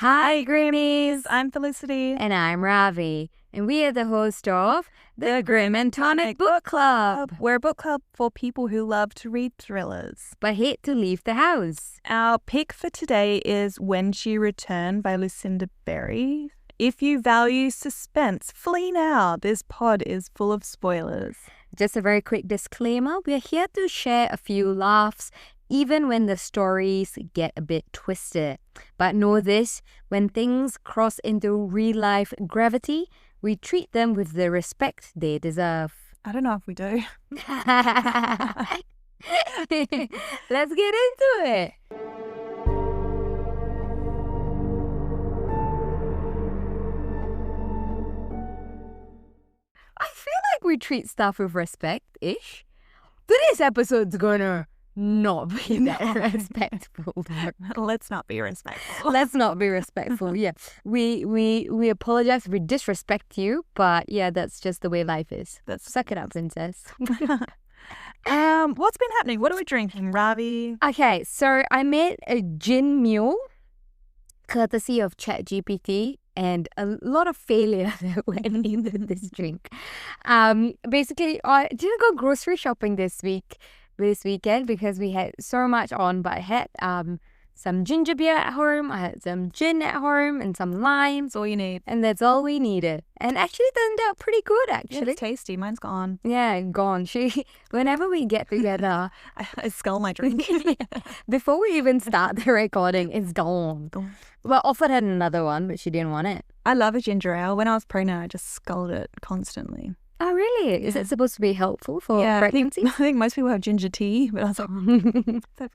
Hi, Grimmies! I'm Felicity. And I'm Ravi. And we are the host of the Grim and Tonic Book Club. We're a book club for people who love to read thrillers, but hate to leave the house. Our pick for today is When She Returned by Lucinda Berry. If you value suspense, flee now. This pod is full of spoilers. Just a very quick disclaimer. We're here to share a few laughs, even when the stories get a bit twisted. But know this, when things cross into real-life gravity, we treat them with the respect they deserve. I don't know if we do. Let's get into it. I feel like we treat stuff with respect-ish. Today's episode's gonna not be that respectful. Let's not be respectful. Let's not be respectful. Yeah, we apologize if we disrespect you, but yeah, that's just the way life is. Suck it up, princess. What's been happening? What are we drinking, Ravi? Okay, so I made a gin mule, courtesy of ChatGPT, and a lot of failure that went into this drink. Basically, I didn't go grocery shopping this weekend because we had so much on, but I had some ginger beer at home, I had some gin at home, and some limes. All you need. And that's all we needed. And actually it turned out pretty good, actually. Yeah, it's tasty. Mine's gone. Yeah, gone. Whenever we get together... I scull my drink. Before we even start the recording, it's gone. Well, offered her another one, but she didn't want it. I love a ginger ale. When I was pregnant, I just sculled it constantly. Oh, really? Yeah. Is it supposed to be helpful for pregnancy? I think most people have ginger tea, but I was like,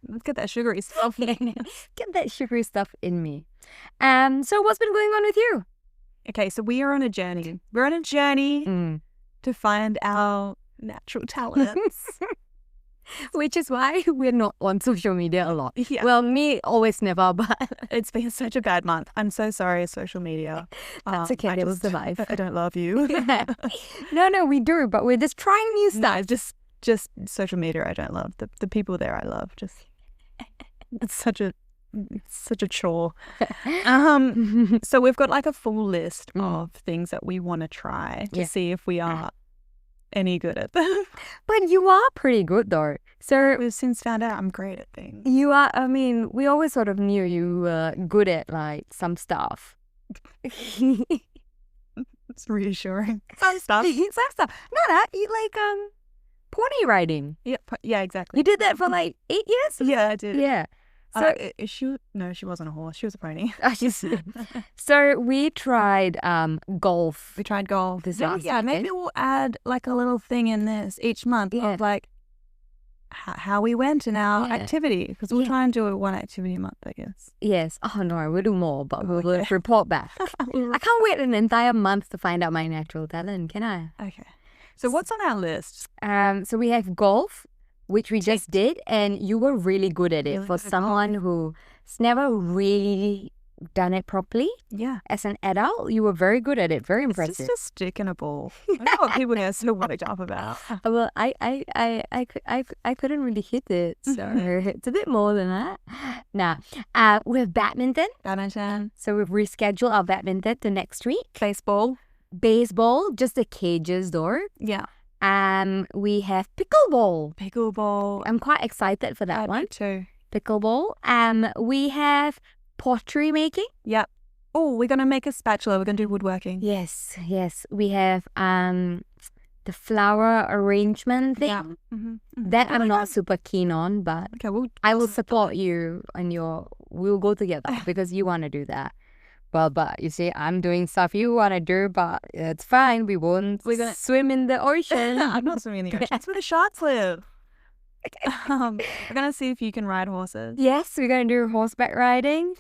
let's get that sugary stuff. Get that sugary stuff in me. So what's been going on with you? Okay, so we are on a journey. We're on a journey to find our natural talents. Which is why we're not on social media a lot. Yeah. Well, me, always never, but... It's been such a bad month. I'm so sorry, social media. That's okay, it will survive. I don't love you. No, we do, but we're just trying new stuff. No, just social media I don't love. The people there I love. Just it's such a chore. So we've got like a full list of things that we want to try to see if we are any good at them. But you are pretty good though. So we've since found out I'm great at things. You are, I mean, we always sort of knew you were good at like some stuff. It's reassuring. Some stuff. Some stuff. No, you like pony riding. Yeah, exactly. You did that for like 8 years? Yeah, I did. Yeah. So she wasn't a horse. She was a pony. So we tried golf. We tried golf. This last weekend. Maybe we'll add like a little thing in this each month of like how we went in our activity, because we'll try and do one activity a month, I guess. Yes. Oh no, we'll do more, but we'll report back. I can't wait an entire month to find out my natural talent, can I? Okay. So what's on our list? So we have golf, which we just did, and you were really good at it for someone who's never really done it properly. Yeah. As an adult, you were very good at it. Very impressive. It's just a stick and a ball. I don't know what people here still want to jump about. Well, I couldn't really hit it, so it's a bit more than that. Now, we have badminton. So we've rescheduled our badminton to next week. Baseball, just the cages though. Yeah. We have pickleball. I'm quite excited for that one. Me too. Pickleball. We have pottery making. Yep. Oh, we're gonna make a spatula. We're gonna do woodworking. Yes. We have the flower arrangement thing. Yeah. That I'm not super keen on, but I will support you and we'll go together because you want to do that. Well, but you see, I'm doing stuff you want to do, but it's fine. We're gonna swim in the ocean. I'm not swimming in the ocean. That's where the sharks live. We're gonna see if you can ride horses. Yes, we're gonna do horseback riding.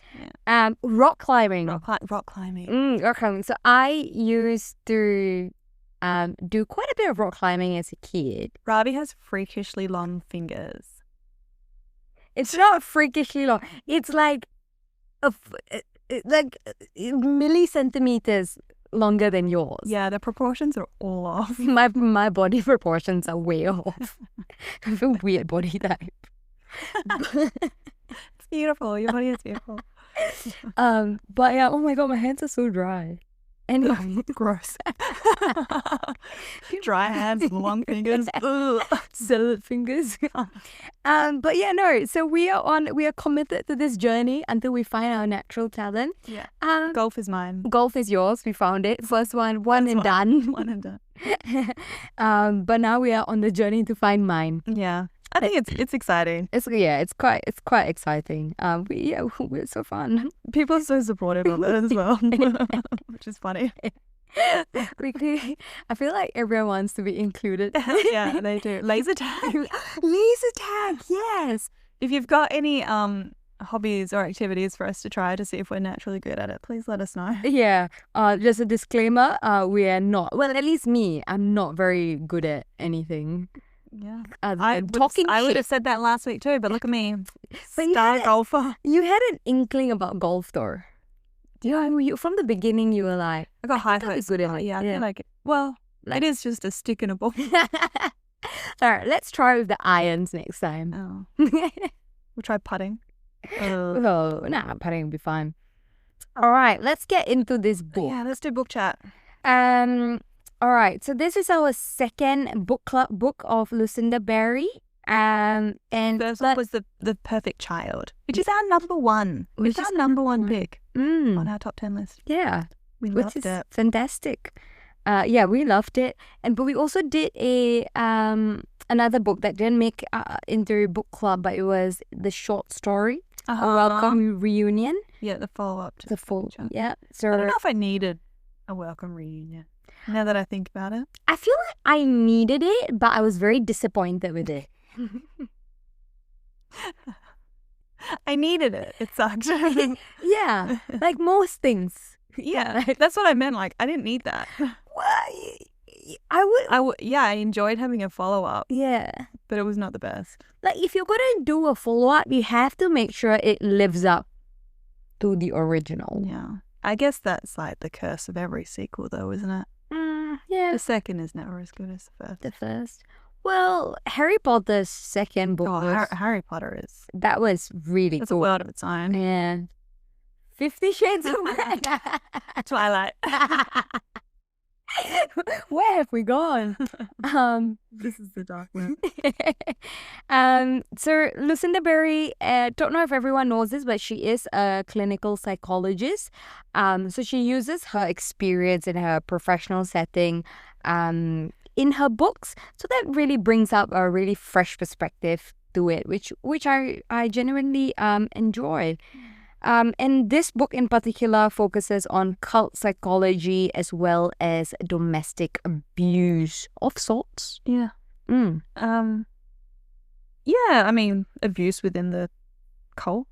Yeah. Rock climbing. Rock climbing. Rock climbing. So I used to do quite a bit of rock climbing as a kid. Ravi has freakishly long fingers. It's not freakishly long. It's like millicentimeters longer than yours. Yeah, the proportions are all off. My body proportions are way off. I have a weird body type. It's beautiful. Your body is beautiful. But yeah, oh my god, my hands are so dry. Anyway, Gross. Dry hands, long fingers. salad fingers. But yeah, no. So we are committed to this journey until we find our natural talent. Yeah. Golf is mine. Golf is yours. We found it. First one and done. One and done. But now we are on the journey to find mine. Yeah. I think it's exciting. It's quite exciting. We're so fun. People are so supportive of it as well, which is funny. I feel like everyone wants to be included. Yeah, they do. Laser tag. Laser tag, yes. If you've got any hobbies or activities for us to try to see if we're naturally good at it, please let us know. Yeah. Just a disclaimer. We are not. Well, at least me. I'm not very good at anything. Yeah. I would have said that last week too, but look at me. Star golfer. You had an inkling about golf though. From the beginning you were like, I got high hopes. Good at it. Yeah, I feel like it. Well, it is just a stick and a ball. All right, let's try with the irons next time. Oh. We'll try putting. Putting will be fine. All right, let's get into this book. Yeah, let's do book chat. All right, so this is our second book club book of Lucinda Berry. And first one was the Perfect Child, which is our number one. It's our number one pick on our top 10 list. Yeah, we loved it. Fantastic. Yeah, we loved it. But we also did another book that didn't make into a book club, but it was the short story, A Welcome Reunion. Yeah, the follow-up to the full. Yeah. So I don't know if I needed a welcome reunion. Now that I think about it, I feel like I needed it, but I was very disappointed with it. I needed it. It sucked. Yeah, like most things. Yeah, that's what I meant. Like, I didn't need that. Well, I enjoyed having a follow-up. Yeah. But it was not the best. Like, if you're going to do a follow-up, you have to make sure it lives up to the original. Yeah. I guess that's like the curse of every sequel, though, isn't it? Yeah. The second is never as good as the first. Well, Harry Potter's second book Harry Potter is... That was really It's cool. a world of its own. Yeah. 50 Shades of Grey. Twilight. Where have we gone? This is the dark one. So Lucinda Berry, don't know if everyone knows this, but she is a clinical psychologist. So she uses her experience in her professional setting in her books. So that really brings up a really fresh perspective to it, which I genuinely enjoy. And this book in particular focuses on cult psychology as well as domestic abuse of sorts. Yeah. Yeah, I mean, abuse within the cult.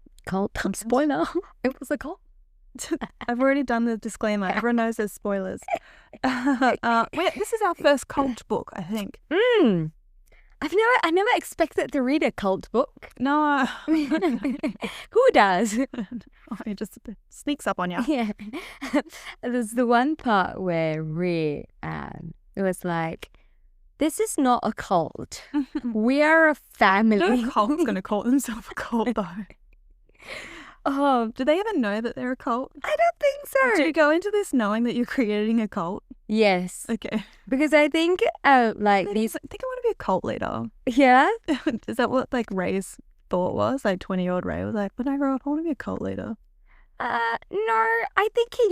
Spoiler. It was a cult. I've already done the disclaimer. Everyone knows there's spoilers. This is our first cult book, I think. I never expected to read a cult book. No. Who does? It just sneaks up on you. Yeah. There's the one part where Ray, it was like, this is not a cult. We are a family. No cult's going to call themselves a cult, though. Oh, do they even know that they're a cult? I don't think so. Do you go into this knowing that you're creating a cult? Yes. Okay. Because I think, I think I want to be a cult leader. Yeah? Is that what, like, Ray's thought was? Like, 20-year-old Ray was like, when I grow up, I want to be a cult leader. No, I think he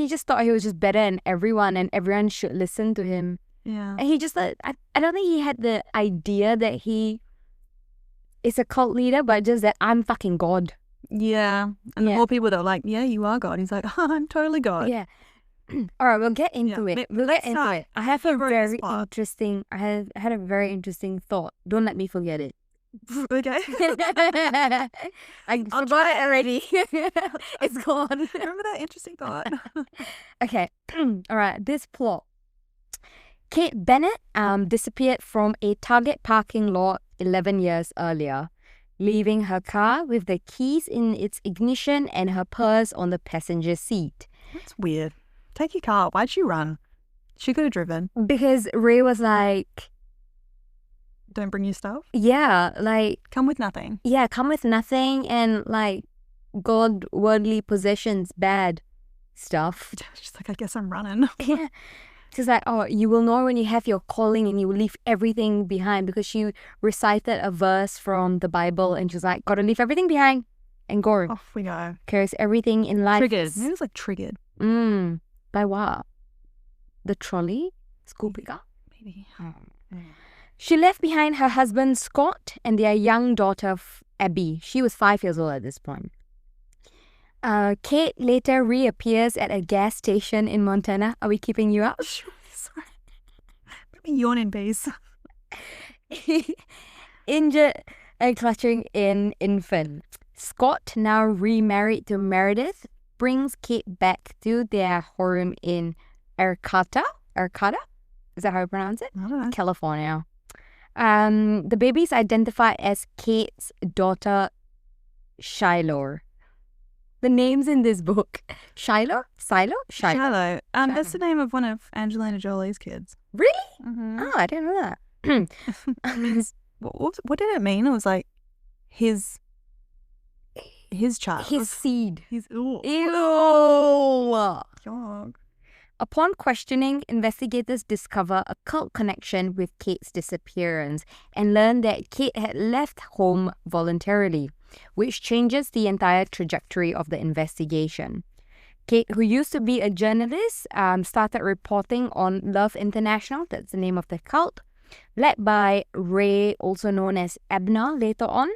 just thought he was just better than everyone and everyone should listen to him. Yeah. And he just, I don't think he had the idea that he is a cult leader, but just that I'm fucking God. Yeah. And the more people that are like, yeah, you are God. He's like, oh, I'm totally God. Yeah. All right, we'll get into it. We'll get into it. I have a very interesting, I had a very interesting thought. Don't let me forget it. Okay. I forgot it already. It's gone. Remember that interesting thought? Okay. All right, this plot. Kate Bennett disappeared from a Target parking lot 11 years earlier, leaving her car with the keys in its ignition and her purse on the passenger seat. That's weird. Take your car. Why'd you run? She could have driven. Because Ray was like... Don't bring your stuff? Yeah, like... Come with nothing. Yeah, come with nothing and like... God, worldly possessions, bad stuff. She's like, I guess I'm running. Yeah. She's like, oh, you will know when you have your calling and you will leave everything behind, because she recited a verse from the Bible and she's like, gotta leave everything behind and go. Off we go. Because everything in life Triggered. Maybe it was like triggered. By what? The trolley? School pickup? Maybe. She left behind her husband Scott and their young daughter Abby. She was 5 years old at this point. Kate later reappears at a gas station in Montana. Are we keeping you up? Sure, sorry. Let me yawn in peace. Injured and clutching an infant. Scott, now remarried to Meredith, brings Kate back to their home in Arcata? Is that how you pronounce it? I don't know. California. The baby is identified as Kate's daughter, Shiloh. The names in this book. Shiloh? Shiloh. That's the name of one of Angelina Jolie's kids. Really? Mm-hmm. Oh, I didn't know that. What did it mean? It was like his child. His seed. Ew. Yuck. Upon questioning, investigators discover a cult connection with Kate's disappearance and learn that Kate had left home voluntarily, which changes the entire trajectory of the investigation. Kate, who used to be a journalist, started reporting on Love International, that's the name of the cult, led by Ray, also known as Abner, later on.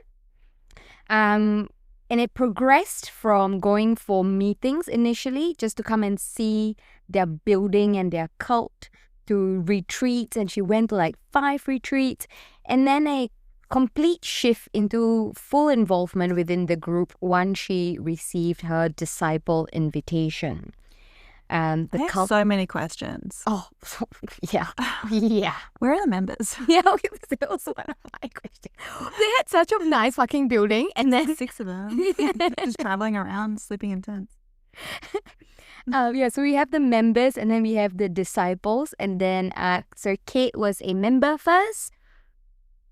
And it progressed from going for meetings initially, just to come and see their building and their cult, to retreats, and she went to like 5 retreats, and then a complete shift into full involvement within the group once she received her disciple invitation. I have so many questions. Oh, yeah. Yeah. Where are the members? Yeah, that was also one of my questions. They had such a nice fucking building, and then 6 of them just traveling around, sleeping in tents. So we have the members, and then we have the disciples, and then so Kate was a member first.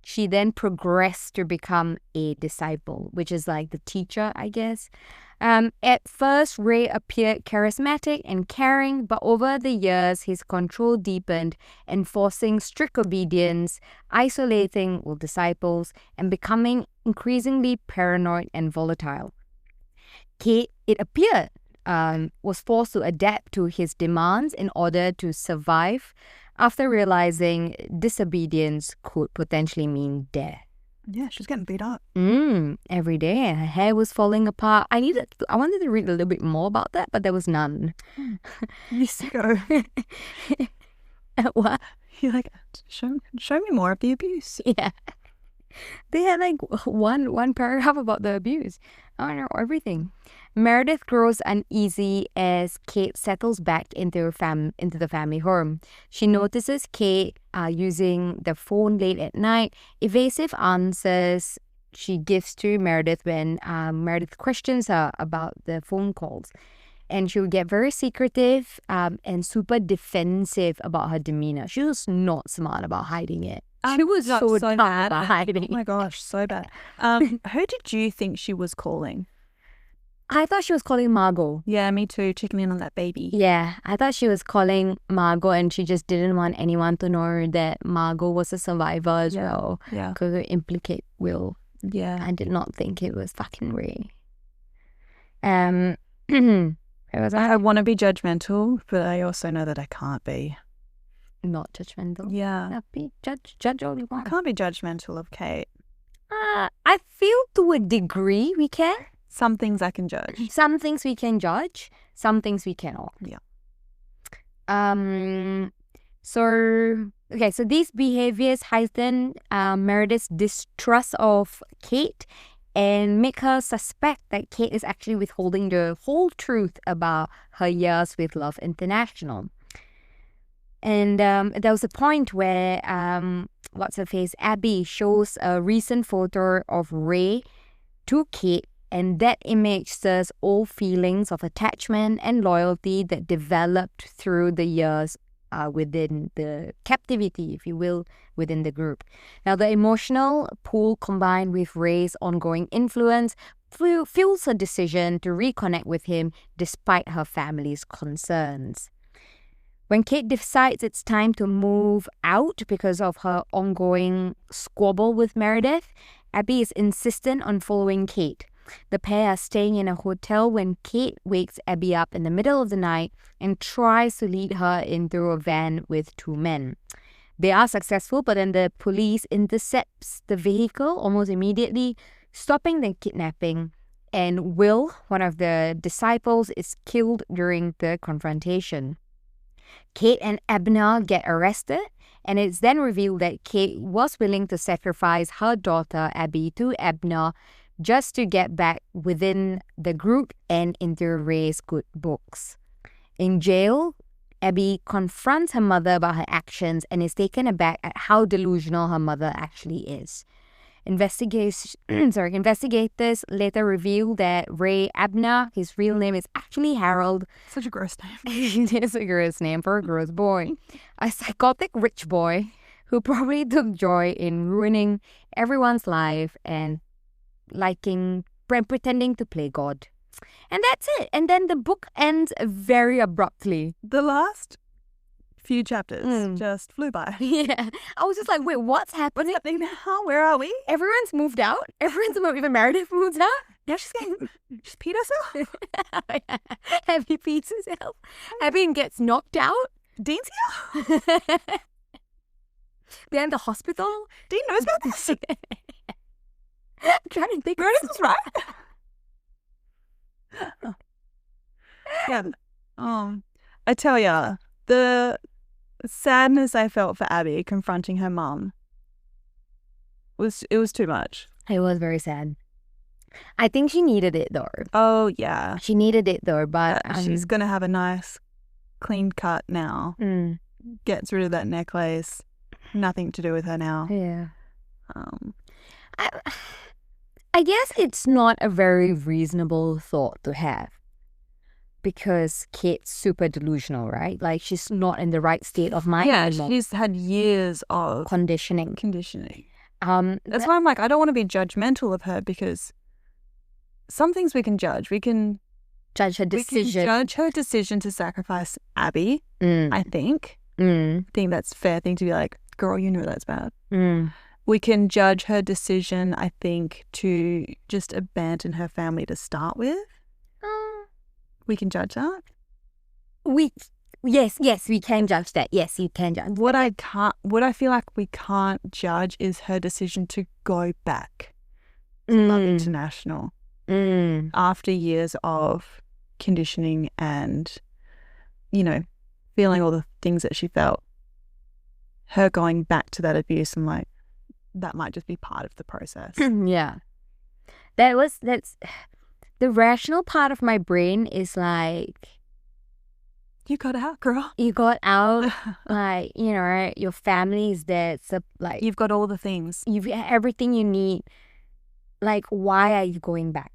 She then progressed to become a disciple, which is like the teacher, I guess. At first, Ray appeared charismatic and caring, but over the years, his control deepened, enforcing strict obedience, isolating disciples, and becoming increasingly paranoid and volatile. Kate, it appeared, was forced to adapt to his demands in order to survive, after realizing disobedience could potentially mean death. Yeah, she's getting beat up. Every day, and her hair was falling apart. I wanted to read a little bit more about that, but there was none. You sicko. What? You're like, show me more of the abuse. Yeah. They had like one paragraph about the abuse. I don't know, everything. Meredith grows uneasy as Kate settles back into the family home. She notices Kate using the phone late at night, evasive answers she gives to Meredith when Meredith questions her about the phone calls. And she would get very secretive and super defensive about her demeanor. She was not smart about hiding it. She was so bad about hiding. Oh my gosh, so bad. Who did you think she was calling? I thought she was calling Margot. Yeah, me too. Checking in on that baby. Yeah, I thought she was calling Margot, and she just didn't want anyone to know that Margot was a survivor as well. Yeah. Because it would implicate Will. Yeah. I did not think it was fucking Ray. Where was I? I want to be judgmental, but I also know that I can't be. Not judgmental. Yeah. No, be judge all you I want. can't be judgmental of Kate. I feel to a degree we can. Some things I can judge. Some things we can judge. Some things we cannot. Yeah. So these behaviors heighten Meredith's distrust of Kate and make her suspect that Kate is actually withholding the whole truth about her years with Love International. And there was a point where what's-her-face, Abby, shows a recent photo of Ray to Kate, and that image stirs old feelings of attachment and loyalty that developed through the years within the captivity, if you will, within the group. Now, the emotional pull combined with Ray's ongoing influence fuels her decision to reconnect with him despite her family's concerns. When Kate decides it's time to move out because of her ongoing squabble with Meredith, Abby is insistent on following Kate. The pair are staying in a hotel when Kate wakes Abby up in the middle of the night and tries to lead her into a van with two men. They are successful, but then the police intercepts the vehicle almost immediately, stopping the kidnapping. And Will, one of the disciples, is killed during the confrontation. Kate and Abner get arrested, and it's then revealed that Kate was willing to sacrifice her daughter Abby to Abner just to get back within the group and into Ray's good books. In jail, Abby confronts her mother about her actions and is taken aback at how delusional her mother actually is. Investigators later reveal that Ray Abner, his real name is actually Harold. Such a gross name. It is a gross name for a gross boy. A psychotic rich boy who probably took joy in ruining everyone's life and pretending to play God. And that's it. And then the book ends very abruptly. The last few chapters just flew by. Yeah. I was just like, wait, what's happening? What's happening now? Where are we? Everyone's moved out. Even Meredith moves out. Yeah, she's peed herself. Abby pees herself. Abby gets knocked out. Dean's here. They're in the hospital. Dean knows about this. I'm trying to think. Meredith was right. Yeah. I tell ya, the sadness I felt for Abby confronting her mum was too much. It was very sad. I think she needed it though. Oh yeah, she needed it though. But she's gonna have a nice, clean cut now. Gets rid of that necklace. Nothing to do with her now. Yeah. I guess it's not a very reasonable thought to have. Because Kate's super delusional, right? Like, she's not in the right state of mind. Yeah, she's had years of conditioning. That's why I'm like, I don't want to be judgmental of her, because some things we can judge. We can judge her decision. We can judge her decision to sacrifice Abby, I think. I think that's a fair thing to be like, girl, you know that's bad. We can judge her decision, I think, to just abandon her family to start with. We can judge that. Yes, we can judge that. Yes, you can judge. What I feel like we can't judge is her decision to go back to Love International after years of conditioning and, feeling all the things that she felt. Her going back to that abuse, and like, that might just be part of the process. Yeah, that's. The rational part of my brain is like, you got out, girl. You got out. Like, your family is there. So, like, you've got all the things. You've everything you need. Like, why are you going back?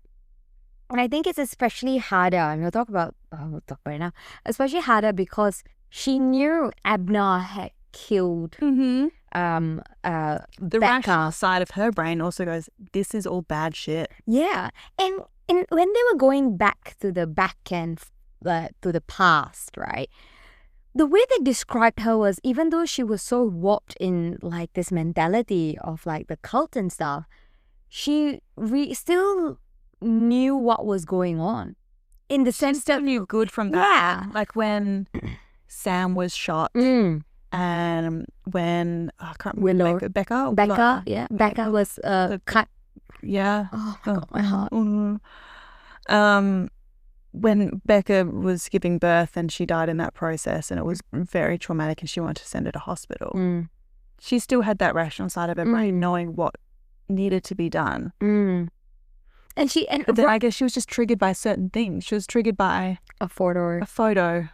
And I think it's especially harder. And we'll talk about it now. Especially harder because she knew Abner had killed the Becca. rational side of her brain also goes, this is all bad shit. Yeah. And when they were going back to the back end, to the past, right? The way they described her was, even though she was so warped in like this mentality of like the cult and stuff, she still knew what was going on. In the sense that knew good from that. Yeah. Like when Sam was shot. And when I can't remember Becca, yeah, Becca was cut. Yeah. Oh my God, my heart. When Becca was giving birth and she died in that process, and it was very traumatic, and she wanted to send her to hospital. She still had that rational side of her brain, knowing what needed to be done. But then I guess she was just triggered by certain things. She was triggered by a photo.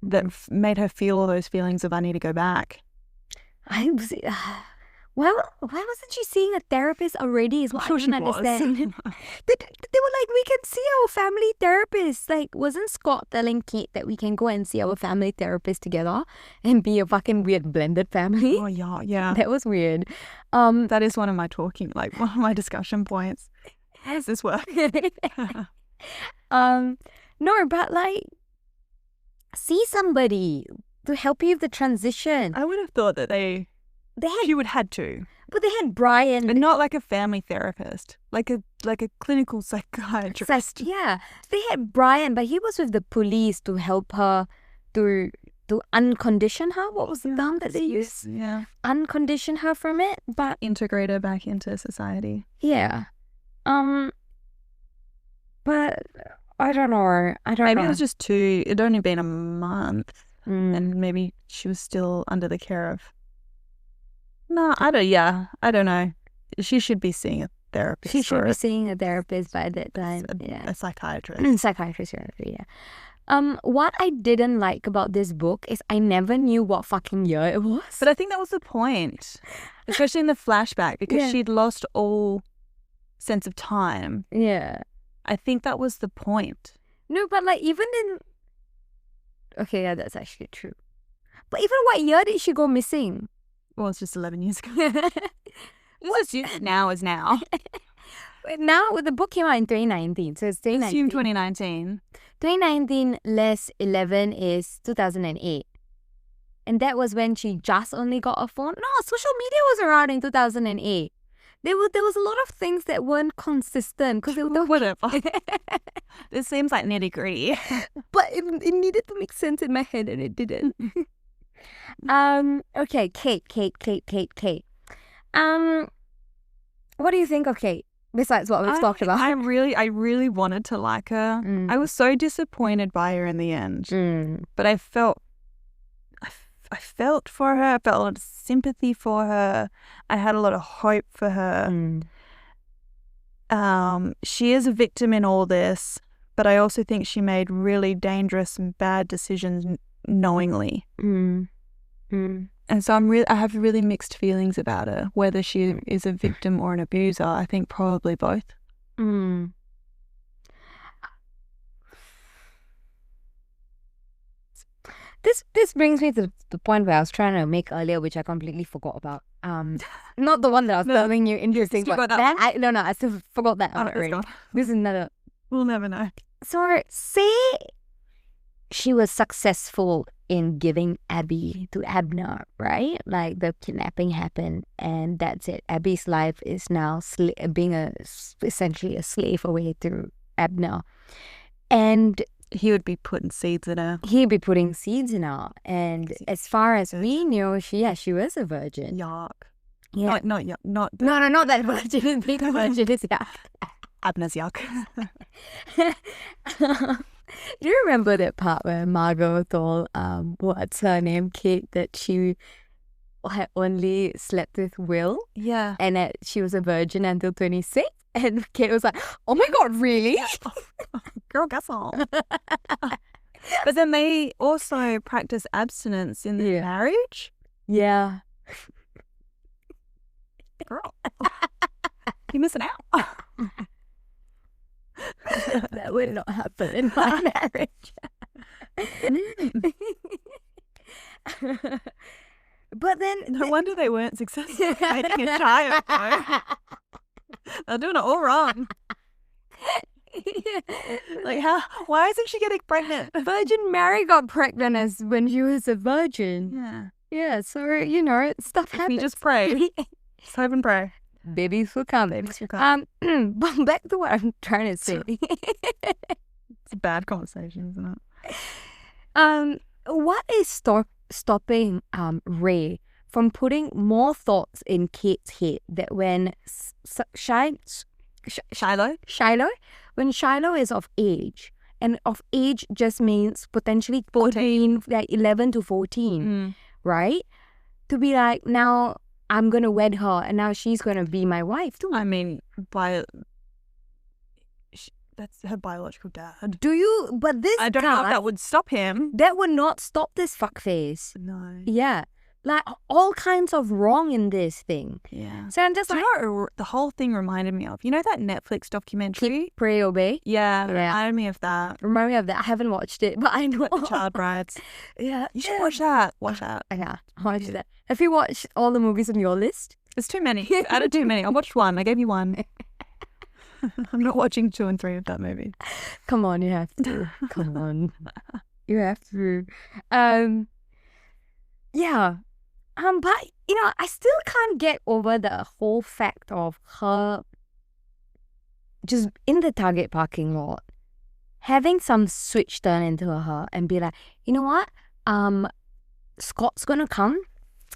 That made her feel all those feelings of I need to go back. Why wasn't she seeing a therapist already? Is what I didn't understand. They were like, we can see our family therapist. Like, wasn't Scott telling Kate that we can go and see our family therapist together and be a fucking weird blended family? Oh yeah. That was weird. That is one of my one of my discussion points. How does this work? No, but like, see somebody to help you with the transition. I would have thought that you would had to. But they had Brian. But not like a family therapist, like a clinical psychiatrist. Yeah, they had Brian, but he was with the police to help her to uncondition her. What was the term that they used? Yeah, uncondition her from it, but integrate her back into society. Yeah, but I don't know. Maybe it was just it'd only been a month, and maybe she was still under the care of. No, I don't know. She should be seeing a therapist. She should be seeing a therapist by that time. A psychiatrist. Psychiatrist, yeah. What I didn't like about this book is I never knew what fucking year it was. But I think that was the point, especially in the flashback, because she'd lost all sense of time. Yeah. I think that was the point. No, but like even in... Okay, yeah, that's actually true. But even what year did she go missing? Well, it's just 11 years ago. What's now is now. Now, the book came out in 2019, so it's 2019. Assume 2019. 2019 less 11 is 2008. And that was when she just only got a phone. No, social media was around in 2008. There was a lot of things that weren't consistent. Whatever. This seems like nitty-gritty. But it needed to make sense in my head and it didn't. Okay, Kate. What do you think of Kate? Besides what we've talked about. I really wanted to like her. I was so disappointed by her in the end. But I felt for her. I felt a lot of sympathy for her. I had a lot of hope for her. She is a victim in all this, but I also think she made really dangerous and bad decisions knowingly. And so I have really mixed feelings about her, whether she is a victim or an abuser. I think probably both. This brings me to the point where I was trying to make earlier, which I completely forgot about. Not the one that I was telling you interesting, but I still forgot that. This is another. We'll never know. So say she was successful in giving Abby to Abner, right? Like the kidnapping happened and that's it. Abby's life is now being essentially a slave away to Abner. And he would be putting seeds in her. He'd be putting seeds in her. And as far as we knew, she was a virgin. Yuck. Yeah. Not that virgin. Big virgin is yuck. Abner's yuck. Do you remember that part where Margot told what's her name, Kate, that she had only slept with Will? Yeah. And that she was a virgin until 26? And Kate was like, oh my God, really? Girl, guess all. But then they also practice abstinence in their marriage? Yeah. Girl. You're missing out. That would not happen in my marriage. But then... No wonder they weren't successful making a child. They're doing it all wrong. Like, why isn't she getting pregnant? Virgin Mary got pregnant when she was a virgin. Yeah. Yeah, so, stuff happens. We just pray. Just hope and pray. Babies will come. But back to what I'm trying to say. It's a bad conversation, isn't it? What is stopping Ray from putting more thoughts in Kate's head that when Shiloh, when Shiloh is of age, and of age just means potentially 14, like 11 to 14, right? To be like, now I'm going to wed her and now she's going to be my wife too. I mean, that's her biological dad. Do you? But this I don't know if that would stop him. That would not stop this fuckface. No. Yeah. Like all kinds of wrong in this thing. Yeah. So I'm just like... You know what the whole thing reminded me of? You know that Netflix documentary? Keep, Pray, Obey? Yeah. Reminded me of that. Remind me of that. I haven't watched it, but I know. The Child Brides. Yeah. You should watch that. Watch that. Yeah. Watch that. Have you watched all the movies on your list? There's too many. I added too many. I watched one. I gave you one. I'm not watching 2 and 3 of that movie. Come on, you have to. Come on. You have to. Yeah. But I still can't get over the whole fact of her just in the Target parking lot having some switch turn into her and be like, you know what? Scott's gonna come.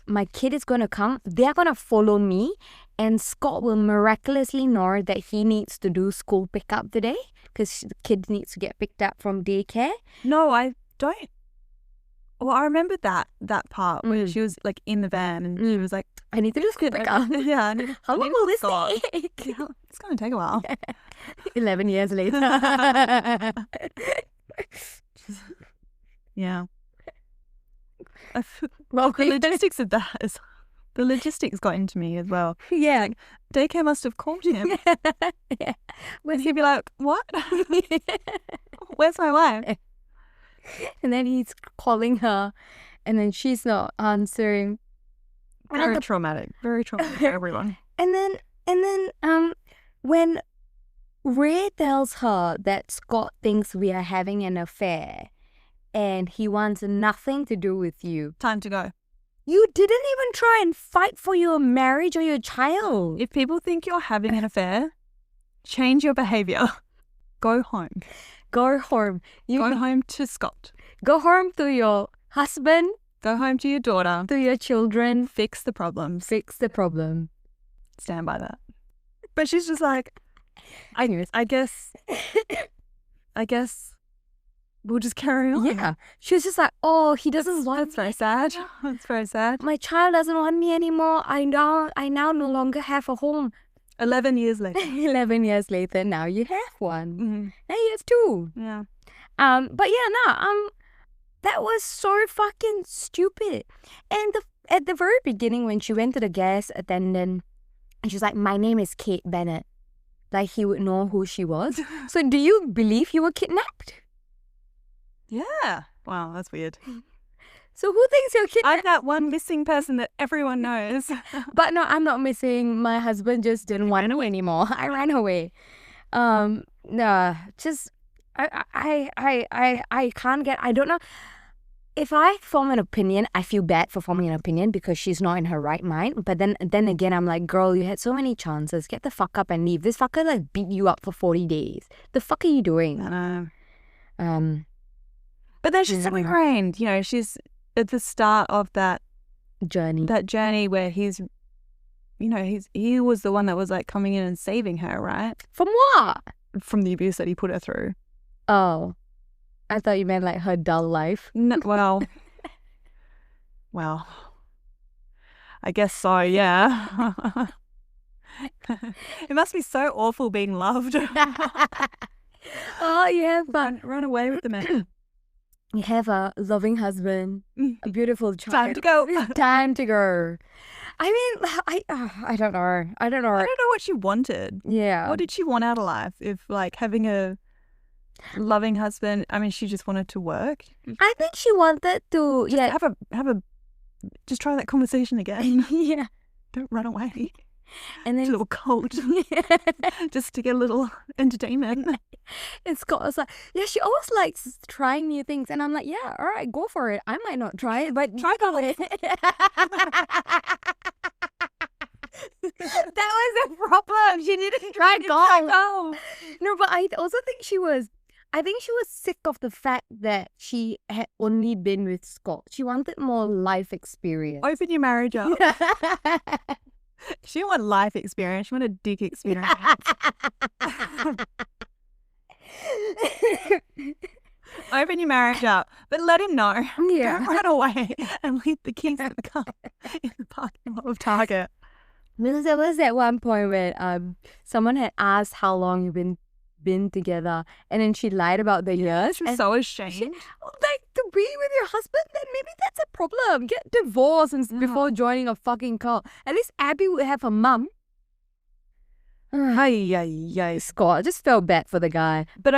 My kid is gonna come. They're gonna follow me, and Scott will miraculously know that he needs to do school pickup today because the kid needs to get picked up from daycare. No, I don't. Well, I remember that part where she was like in the van and she was like, I need to do school pickup. Yeah. How long will this take? Yeah, it's going to take a while. 11 years later. Yeah. Well, the logistics of that is... The logistics got into me as well. Yeah. Like, daycare must have called him. Yeah. And he'd be like, what? Where's my wife? And then he's calling her, and then she's not answering. Very traumatic. Very traumatic for everyone. And then, when Ray tells her that Scott thinks we are having an affair, and he wants nothing to do with you. Time to go. You didn't even try and fight for your marriage or your child. If people think you're having an affair, change your behaviour. Go home. Go home. Go home to Scott. Go home to your husband. Go home to your daughter. To your children. Fix the problems. Fix the problem. Stand by that. But she's just like, I guess we'll just carry on. Yeah. She was just like, oh, he doesn't want That's very sad. That's very sad. My child doesn't want me anymore. I now no longer have a home. 11 years later. 11 years later, now you have one. Mm-hmm. Now you have two. Yeah. But yeah, no, that was so fucking stupid. And at the very beginning, when she went to the gas attendant, and she's like, my name is Kate Bennett. Like, he would know who she was. So do you believe you were kidnapped? Yeah. Wow, that's weird. So who thinks you're kidnapped? I'm that one missing person that everyone knows. But no, I'm not missing. My husband just didn't want to anymore. I ran away. No, just I can't get. I don't know. If I form an opinion, I feel bad for forming an opinion because she's not in her right mind. But then again, I'm like, girl, you had so many chances. Get the fuck up and leave. This fucker like beat you up for 40 days. The fuck are you doing? I know. But then she's ingrained. You know, she's at the start of that journey. That journey where he's, you know, he was the one that was like coming in and saving her, right? From what? From the abuse that he put her through. Oh. I thought you meant like her dull life. No, well, I guess so, yeah. It must be so awful being loved. Oh, you have run away with the man. You have a loving husband, a beautiful child. Time to go. Time to go. I mean, I don't know. I don't know what she wanted. Yeah. What did she want out of life? If like having a loving husband, I mean, she just wanted to work. I think she wanted to have a just try that conversation again. Yeah. Don't run away. And then a little cold. Just to get a little entertainment. And Scott was like, yeah, she always likes trying new things. And I'm like, yeah, all right, go for it. I might not try it, but try it. That was a problem. She didn't try golf. No, but I also think she was sick of the fact that she had only been with Scott. She wanted more life experience. Open your marriage up. She didn't want life experience. She wanted dick experience. Open your marriage up, but let him know. Yeah. Don't run away and leave the keys in the car in the parking lot of Target. Because there was that one point where someone had asked how long you've been together, and then she lied about the years. She was so ashamed. Like, to be with your husband, then maybe that's a problem. Get divorced before joining a fucking cult. At least Abby would have a mum. Scott, I just felt bad for the guy. But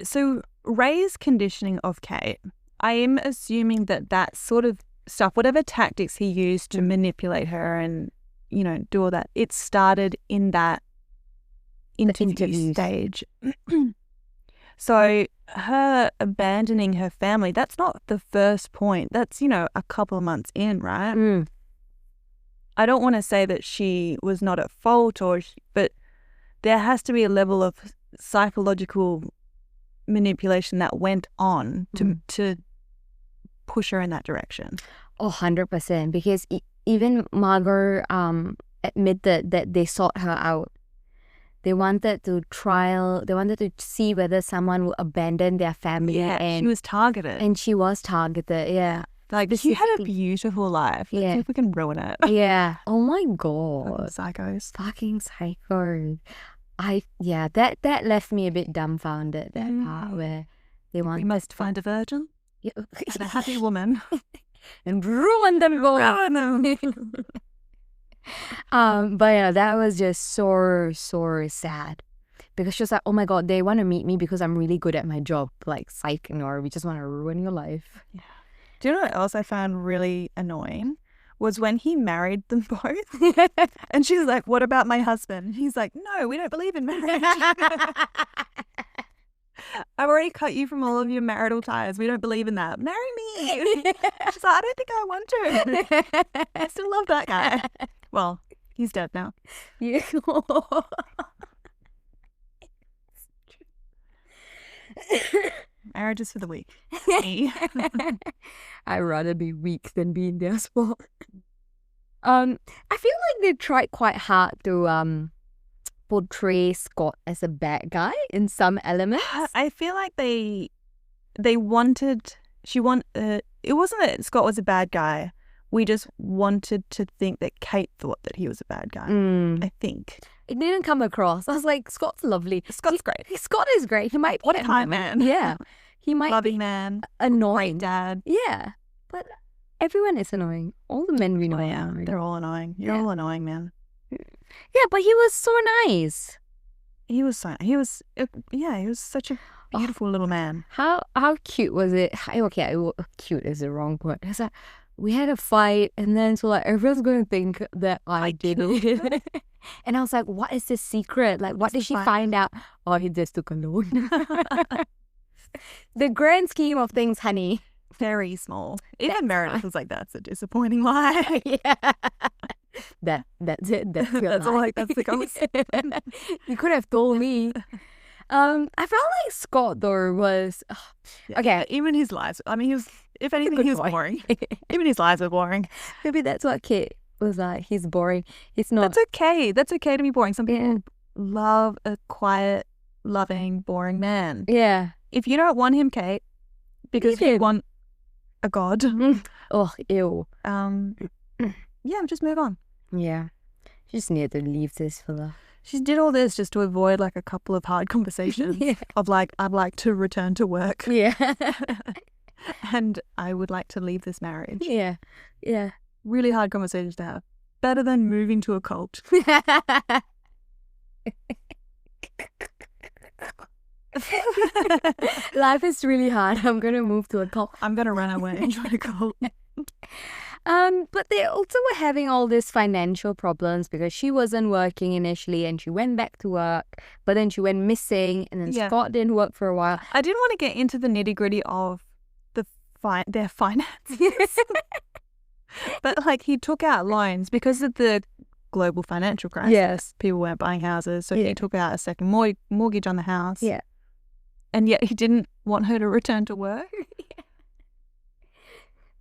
so Ray's conditioning of Kate, I am assuming that sort of stuff, whatever tactics he used to manipulate her and, you know, do all that, it started in that interview stage. So her abandoning her family, that's not the first point. That's, a couple of months in, right? I don't want to say that she was not at fault, but there has to be a level of psychological manipulation that went on to push her in that direction. 100%. Because even Margot admitted that they sought her out. They wanted to see whether someone would abandon their family. Yeah, and she was targeted. And she was targeted, yeah. Like, she had a beautiful life. Let's see if we can ruin it. Yeah. Oh my God. Psychos. Fucking psychos. That left me a bit dumbfounded, that part where they want. We must find a virgin and a happy woman. And ruin them both. But yeah, that was just so sad. Because she was like, oh my God, they want to meet me because I'm really good at my job. Like, psych, we just want to ruin your life. Yeah. Do you know what else I found really annoying? Was when he married them both. And she's like, what about my husband? He's like, no, we don't believe in marriage. I've already cut you from all of your marital ties. We don't believe in that. Marry me. She's like, I don't think I want to. I still love that guy. Well, he's dead now. Yeah. Marriage is for the weak. I'd rather be weak than be in their spot. I feel like they tried quite hard to portray Scott as a bad guy in some elements. I feel like they wanted. It wasn't that Scott was a bad guy. We just wanted to think that Kate thought that he was a bad guy. I think it didn't come across. I was like, Scott's lovely. Scott's great. Scott is great. He might be what a kind man. Yeah, he might loving be man, annoying great dad. Yeah, but everyone is annoying. All the men we know. Yeah, they're all annoying. You're all annoying, man. Yeah, but he was so nice. He was such a beautiful little man. How cute was it? Okay, cute is the wrong word. It's like, we had a fight, and then so like everyone's going to think that I did it. And I was like, what is the secret? Like, what did she find out? Oh, he just took a loan. The grand scheme of things, honey. Very small. Even Meredith was like, that's a disappointing lie. Yeah. That's it. That's the concept. You could have told me. I felt like Scott though was okay. Even his lies. I mean, he was. If anything, he was boring. Even his lies were boring. Maybe that's what Kate was like. He's boring. He's not. That's okay. That's okay to be boring. Some people love a quiet, loving, boring man. Yeah. If you don't want him, Kate, because you want a god. Oh, ew. Yeah, just move on. Yeah. She just needed to leave this fella. She did all this just to avoid like a couple of hard conversations of like, I'd like to return to work. Yeah. And I would like to leave this marriage. Yeah. Yeah. Really hard conversations to have. Better than moving to a cult. Life is really hard. I'm going to move to a cult. I'm going to run away and join a cult. But they also were having all these financial problems because she wasn't working initially and she went back to work, but then she went missing and then Scott didn't work for a while. I didn't want to get into the nitty-gritty of their finances. But like he took out loans because of the global financial crisis. Yes. People weren't buying houses, so he took out a second mortgage on the house. Yeah. And yet he didn't want her to return to work.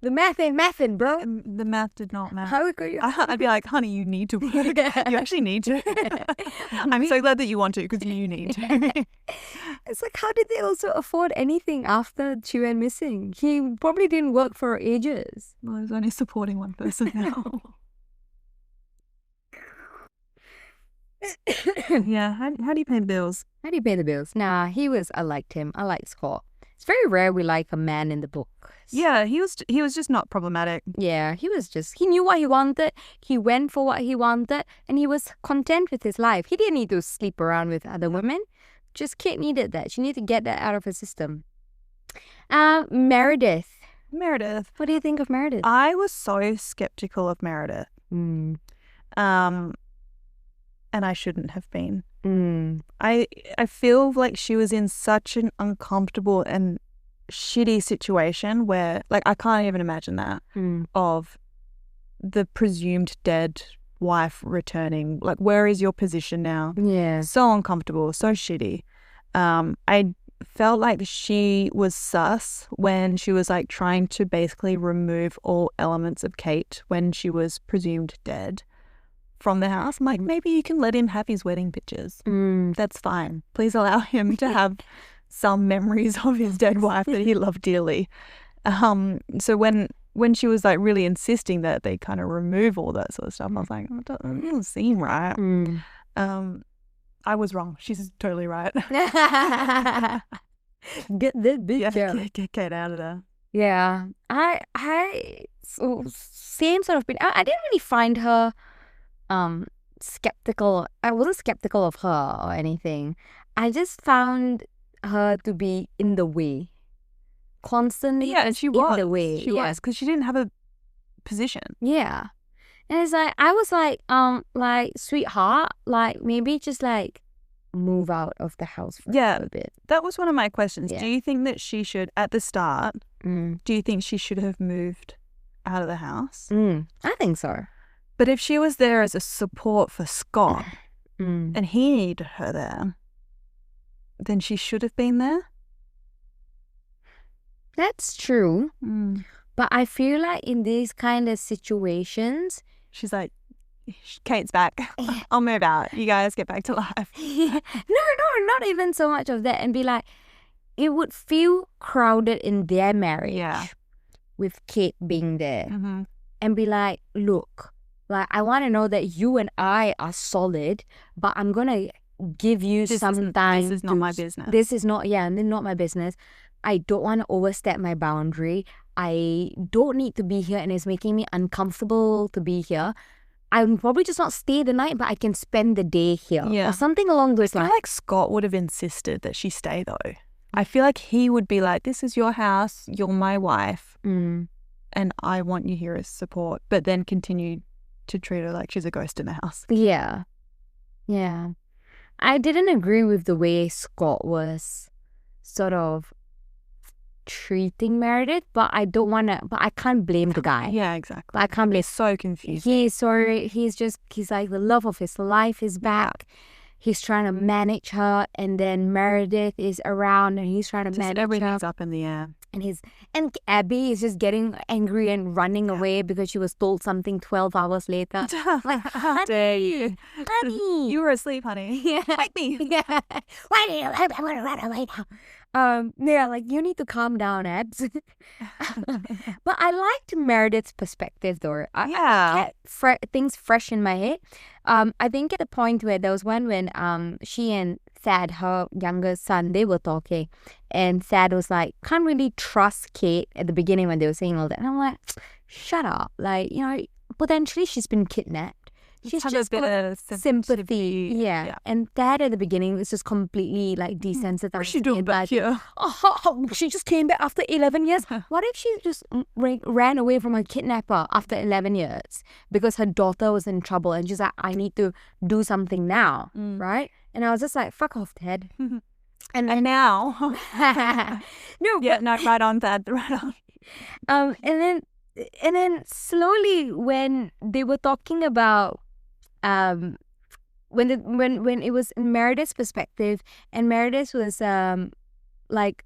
The math ain't mathin', bro. The math did not math. How could you? I'd be like, honey, you need to work. You actually need to. I'm so glad that you want to because you need to. It's like, how did they also afford anything after she went missing? He probably didn't work for ages. Well, I was only supporting one person now. Yeah, how do you pay the bills? How do you pay the bills? Nah, I liked him. I liked Scott. It's very rare we like a man in the book. Yeah, he was just not problematic. Yeah, he knew what he wanted, he went for what he wanted, and he was content with his life. He didn't need to sleep around with other women. Just Kate needed that. She needed to get that out of her system. Meredith. What do you think of Meredith? I was so skeptical of Meredith. and I shouldn't have been. I feel like she was in such an uncomfortable and shitty situation where, like, I can't even imagine that, of the presumed dead wife returning. Like, where is your position now? Yeah. So uncomfortable, so shitty. I felt like she was sus when she was like trying to basically remove all elements of Kate when she was presumed dead from the house. I'm like, maybe you can let him have his wedding pictures. That's fine. Please allow him to have some memories of his dead wife that he loved dearly. So when she was like really insisting that they kind of remove all that sort of stuff, I was like, oh, it doesn't seem right. I was wrong. She's totally right. Get this bitch out. Get Kate out of there. Yeah. So same sort of bit. I didn't really find her skeptical. I wasn't skeptical of her or anything. I just found her to be in the way. Constantly. Yeah, and she in was. the way. She was, because she didn't have a position. Yeah. And it's like, I was like, sweetheart, like, maybe just like move out of the house for a bit. That was one of my questions. Yeah. Do you think that she should, at the start, do you think she should have moved out of the house? I think so. But if she was there as a support for Scott and he needed her there, then she should have been there? That's true. But I feel like in these kind of situations, she's like, Kate's back. I'll move out. You guys get back to life. No, not even so much of that. And be like, it would feel crowded in their marriage with Kate being there. And be like, look, like, I want to know that you and I are solid, but I'm going to give you some time. This is not my business. This is not my business. I don't want to overstep my boundary. I don't need to be here, and it's making me uncomfortable to be here. I'll probably just not stay the night, but I can spend the day here. Or something along those lines. I feel like Scott would have insisted that she stay, though. I feel like he would be like, this is your house, you're my wife, and I want you here as support, but then continue to treat her like she's a ghost in the house. Yeah. I didn't agree with the way Scott was sort of treating Meredith, but I can't blame the guy. Yeah, exactly. I can't blame. He's so confused. He's like, the love of his life is back. He's trying to manage her, and then Meredith is around, and he's trying to manage everything's her. up in the air. And Abby is just getting angry and running away because she was told something 12 hours later. Like, how dare you? Honey. You were asleep, honey. Yeah. Wake me. Yeah. Why do you want to run away now? Yeah, like, you need to calm down, Abs. But I liked Meredith's perspective, though. I kept things fresh in my head. I think at the point where there was one when she and Thad, her younger son, they were talking, and Thad was like, can't really trust Kate at the beginning when they were saying all that. And I'm like, shut up. Like, you know, potentially she's been kidnapped. She's just a bit of sympathy. Yeah. And Thad at the beginning was just completely like desensitized. What's she doing back here? Oh, she just came back after 11 years. What if she just ran away from her kidnapper after 11 years because her daughter was in trouble and she's like, I need to do something now, right? And I was just like, fuck off, Ted. And now. Right on, Thad, right on. And then slowly when they were talking about when it was Meredith's perspective, and Meredith was like,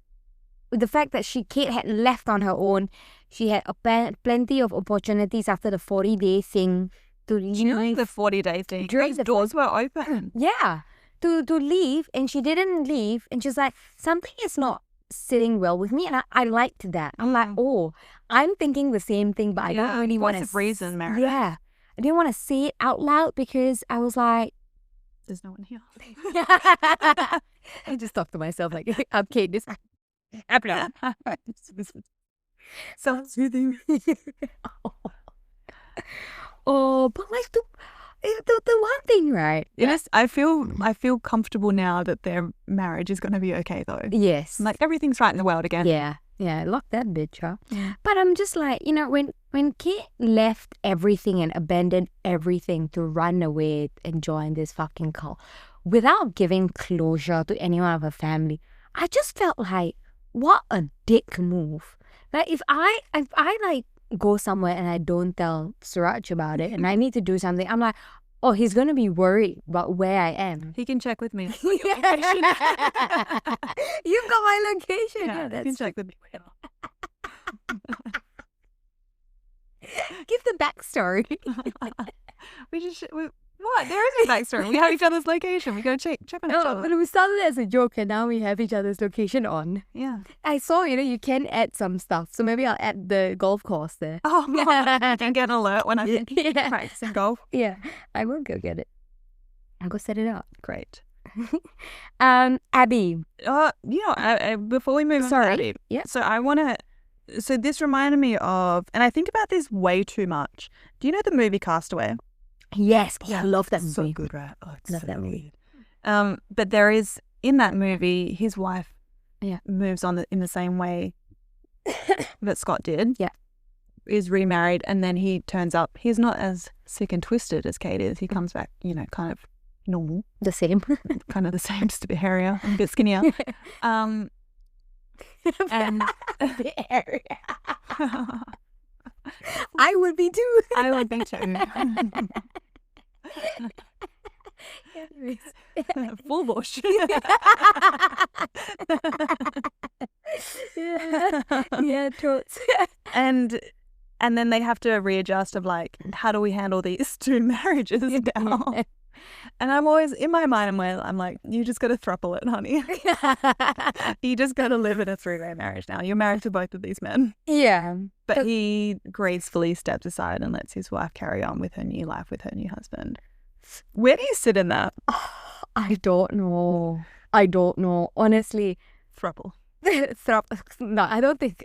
the fact that Kate had left on her own, she had plenty of opportunities after the 40-day thing to leave. During the 40-day thing, those doors were open. Yeah, to leave, and she didn't leave, and she's like, something is not sitting well with me, and I liked that. I'm like, oh, I'm thinking the same thing, but I don't really want to. Reason, Meredith. Yeah, I didn't want to say it out loud because I was like, there's no one here. I just talked to myself like, I'm Kate. This sounds soothing. Oh, but like the one thing, right? Yes, I feel comfortable now that their marriage is going to be okay, though. Yes, like everything's right in the world again. Yeah, lock that bitch up. Yeah. But I'm just like, you know, when when Kate left everything and abandoned everything to run away and join this fucking cult without giving closure to anyone of her family, I just felt like, what a dick move. Like, if I like go somewhere and I don't tell Suraj about it and I need to do something, I'm like, oh, he's going to be worried about where I am. He can check with me. You've got my location. Yeah, that's he can check with me. Give the backstory. What? There is a backstory. We have each other's location. We go check on each other. But we started as a joke and now we have each other's location on. Yeah. I saw, you can add some stuff. So maybe I'll add the golf course there. Oh, I can get an alert when I'm practicing golf. Yeah, I will go get it. I'll go set it up. Great. Abby. Before we move on to Abby. Yeah. So this reminded me of, and I think about this way too much. Do you know the movie Castaway? Yes. I love that movie. So good, right? Oh, it's love so that movie. Good. But there is, in that movie, his wife moves on in the same way that Scott did. Yeah. Is remarried, and then he turns up. He's not as sick and twisted as Kate is. He comes back, kind of normal. The same. Kind of the same, just a bit hairier, a bit skinnier. And the area. I would be too. I would be too. Full bush. Yeah, totes. And then they have to readjust of like, how do we handle these two marriages now? And I'm always, in my mind, I'm like, you just got to throuple it, honey. You just got to live in a 3-way marriage now. You're married to both of these men. Yeah. But he gracefully steps aside and lets his wife carry on with her new life with her new husband. Where do you sit in that? I don't know. Honestly. Throuple. No, I don't think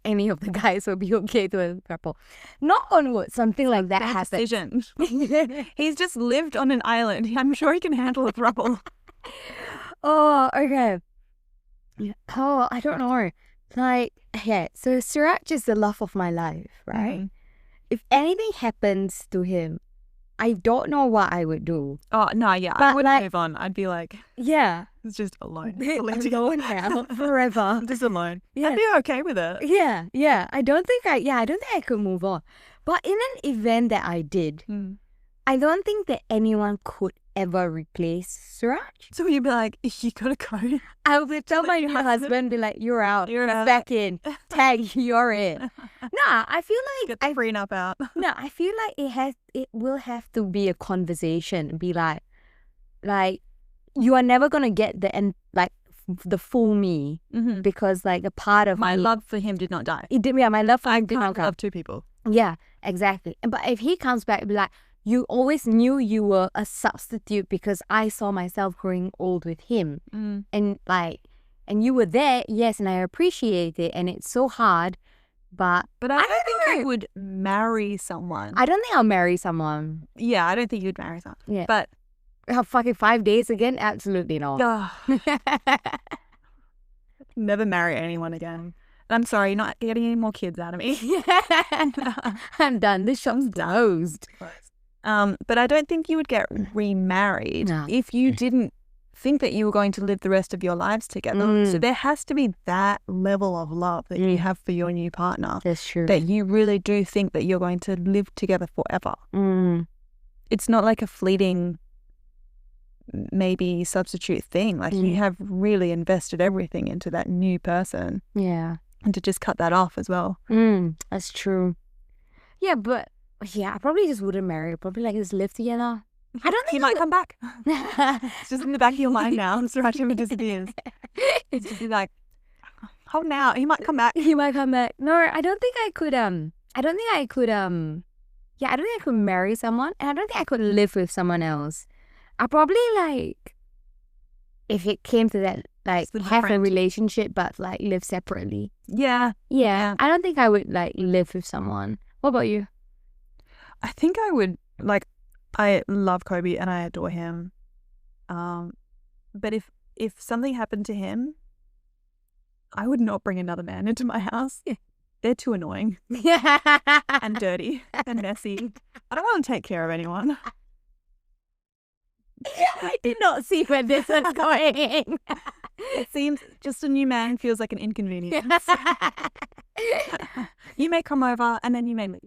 any of the guys will be okay to a throuple. Knock on wood, something like that happens. Decision. He's just lived on an island. I'm sure he can handle a throuple. Oh, okay. Oh, I don't know. Like, yeah, so Suraj is the love of my life, right? Mm-hmm. If anything happens to him, I don't know what I would do. Oh, no, yeah. But I wouldn't move on. I'd be like, yeah. it's just alone. Alone now, forever. I'm just alone. Yeah. I'd be okay with it. Yeah. I don't think I could move on. But in an event that I did, I don't think that anyone could ever replace Suraj. So you'd be like, you gotta go. I would tell my husband, be like, you're out. You're out. Back in. Tag, you're in. Nah, I feel like get the prenup out. No, I feel like it will have to be a conversation. Be like you are never gonna get the full me, because like a part of my love for him did not die. It did. Yeah, my love for him did not die. Love two people. Yeah, exactly. But if he comes back, be like, you always knew you were a substitute because I saw myself growing old with him, and you were there, yes, and I appreciate it, and it's so hard, but I don't think I would marry someone. I don't think I'll marry someone. Yeah, I don't think you'd marry someone. Yeah, but fucking 5 days again? Absolutely not. Never marry anyone again. I'm sorry, you're not getting any more kids out of me. I'm done. This shop's closed. But I don't think you would get remarried if you didn't think that you were going to live the rest of your lives together. So there has to be that level of love that you have for your new partner. That's true. That you really do think that you're going to live together forever. It's not like a fleeting, maybe substitute thing. Like you have really invested everything into that new person. Yeah. And to just cut that off as well. That's true. Yeah, but I probably just wouldn't marry. Probably like just live together. I don't think he might come back. It's just in the back of your mind now. I'm surprised him disappears. It's just like, hold now. He might come back. He might come back. No, I don't think I could. I don't think I could marry someone, and I don't think I could live with someone else. I probably if it came to that, have a relationship but live separately. Yeah. I don't think I would live with someone. What about you? I think I would I love Kobe and I adore him. But if something happened to him, I would not bring another man into my house. they're too annoying and dirty and messy. I don't want to take care of anyone. I did not see where this was going. It seems just a new man feels like an inconvenience. You may come over and then you may leave.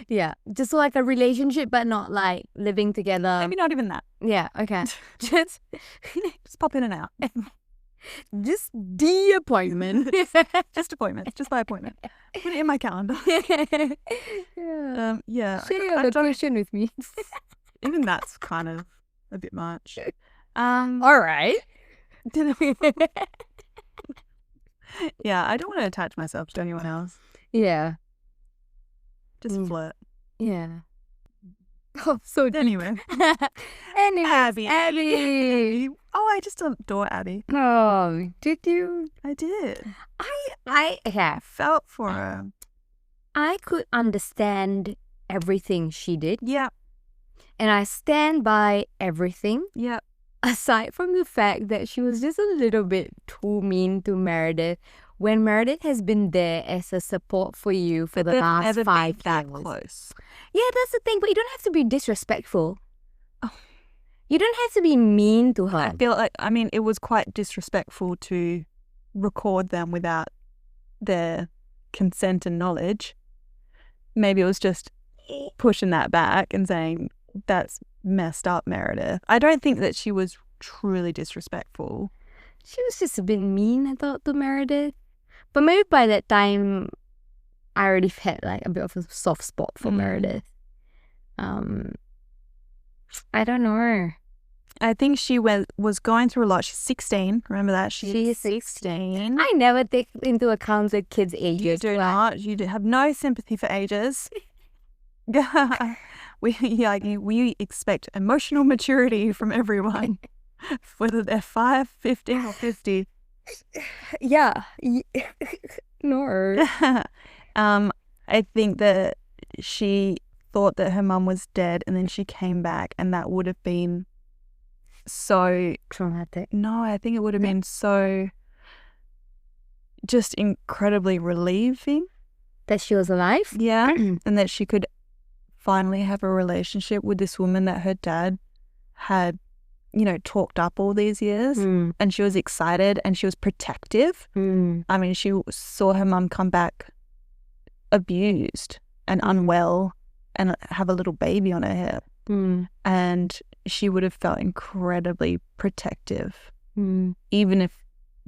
Yeah, just like a relationship, but not like living together. Maybe not even that. Yeah, okay. Just pop in and out. Just the appointment. Just appointment. Just by appointment. Put it in my calendar. Yeah. Share the question with me. Even that's kind of a bit much. All right. Yeah, I don't want to attach myself to anyone else. Yeah. Just flirt. Yeah. Oh, so anyway. Abby. Oh, I just adore Abby. Oh, did you? I did. I have felt for her. I could understand everything she did. Yeah. And I stand by everything. Yeah. Aside from the fact that she was just a little bit too mean to Meredith, when Meredith has been there as a support for you for the last 5 years. That close. Yeah, that's the thing. But you don't have to be disrespectful. Oh. You don't have to be mean to her. I feel like, I mean, it was quite disrespectful to record them without their consent and knowledge. Maybe it was just pushing that back and saying, that's messed up, Meredith. I don't think that she was truly disrespectful. She was just a bit mean, I thought, to Meredith. But maybe by that time, I already had like a bit of a soft spot for Meredith. I don't know. I think she was going through a lot. She's 16. Remember that? She's 16. I never take into account the kids' ages. You do not. You have no sympathy for ages. We expect emotional maturity from everyone, whether they're 5, 15, or 50. Yeah. No. I think that she thought that her mum was dead and then she came back and that would have been so traumatic. No, I think it would have been so just incredibly relieving. That she was alive? Yeah. And that she could finally have a relationship with this woman that her dad had, talked up all these years. And she was excited and she was protective. I mean, she saw her mum come back abused and unwell and have a little baby on her hip. And she would have felt incredibly protective, even if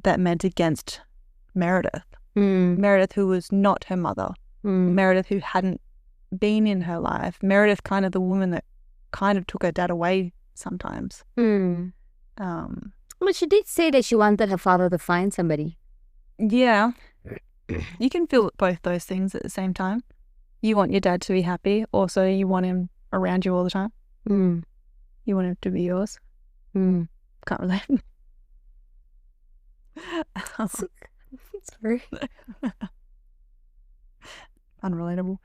that meant against Meredith. Meredith, who was not her mother. Meredith, who hadn't been in her life. Meredith, kind of the woman that kind of took her dad away sometimes. But she did say that she wanted her father to find somebody. Yeah. You can feel both those things at the same time. You want your dad to be happy. Also, you want him around you all the time. You want him to be yours. Can't relate. Sorry. Unrelatable.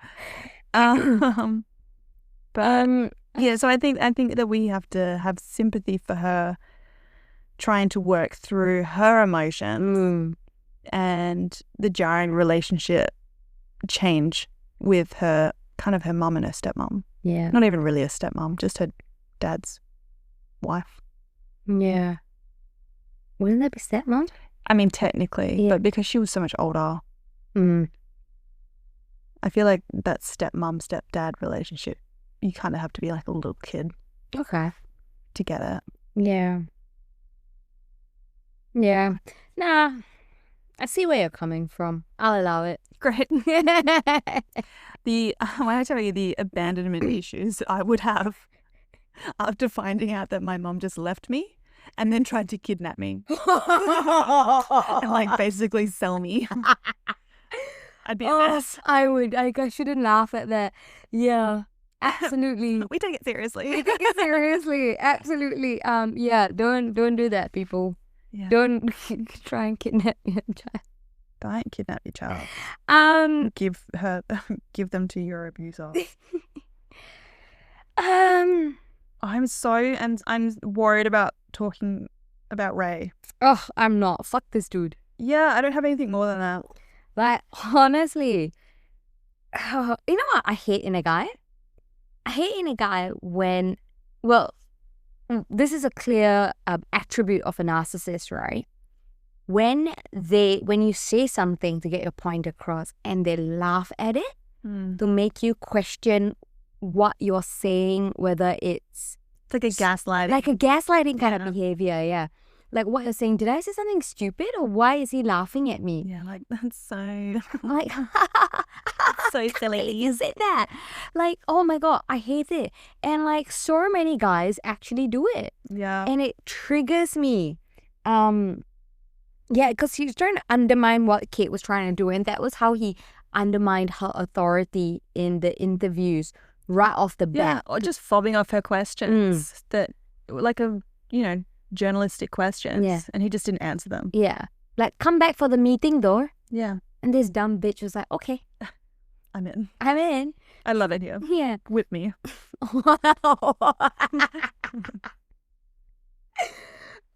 Yeah, so I think that we have to have sympathy for her trying to work through her emotions and the jarring relationship change with her mum and her stepmom. Yeah. Not even really a stepmom, just her dad's wife. Yeah. Wouldn't that be stepmom? I mean, technically, but because she was so much older. I feel like that stepmom, stepdad relationship, you kind of have to be like a little kid. Okay. To get it. Yeah. Yeah. Nah. I see where you're coming from. I'll allow it. Great. When I tell you the abandonment issues I would have after finding out that my mom just left me and then tried to kidnap me and like basically sell me. I'd be a mess. I would. I shouldn't laugh at that. Yeah. Absolutely. We take it seriously. We take it seriously. Absolutely. Yeah, don't do that, people. Yeah. Don't try and kidnap your child. Don't kidnap your child. Give them to your abuser. I'm worried about talking about Ray. Oh, I'm not. Fuck this dude. Yeah, I don't have anything more than that. Like, honestly, you know what I hate in a guy? I hate in a guy when, well, this is a clear attribute of a narcissist, right? When you say something to get your point across and they laugh at it to make you question what you're saying, whether it's like a gaslighting. Like a gaslighting kind of behavior, yeah. Like what you're saying, did I say something stupid or why is he laughing at me? Yeah, like that's so Like, so silly. You said that. Like, oh my God, I hate it. And like so many guys actually do it. Yeah. And it triggers me. Yeah, because he was trying to undermine what Kate was trying to do. And that was how he undermined her authority in the interviews right off the bat. Yeah, or just fobbing off her questions that, like journalistic questions. Yeah. And he just didn't answer them. Yeah. Like, come back for the meeting though. Yeah. And this dumb bitch was like, okay. I'm in. I'm in. I love it here. Yeah. Whip me.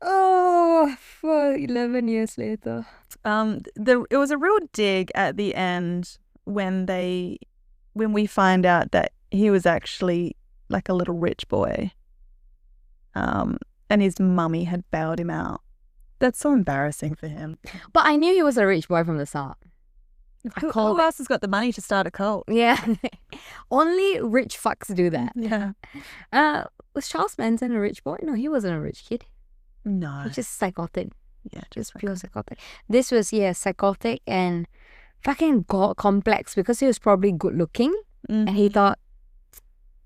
Oh, for 11 years later. It was a real dig at the end when we find out that he was actually like a little rich boy. And his mummy had bailed him out. That's so embarrassing for him. But I knew he was a rich boy from the start. Who else has got the money to start a cult? Yeah. Only rich fucks do that. Yeah. Was Charles Manson a rich boy? No, he wasn't a rich kid. No. He's just psychotic. Yeah, just pure psychotic. This was, psychotic and fucking god complex because he was probably good looking. And he thought,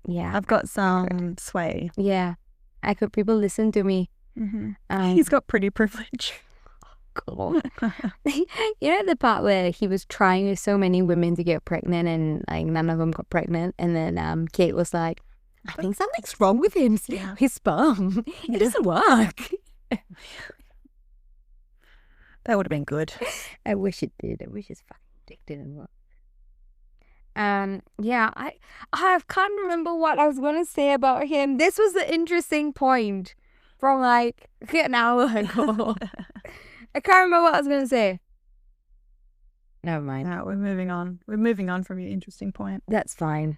I've got some sway. Yeah. People listen to me. He's got pretty privilege. God. You know the part where he was trying with so many women to get pregnant and like none of them got pregnant, and then Kate was like, I think something's wrong with him. Yeah. His sperm. It doesn't work. That would have been good. I wish it did. I wish his fucking dick didn't work. I can't remember what I was gonna say about him. This was the interesting point from like an hour ago. I can't remember what I was gonna say. Never mind. No, we're moving on. We're moving on from your interesting point. That's fine.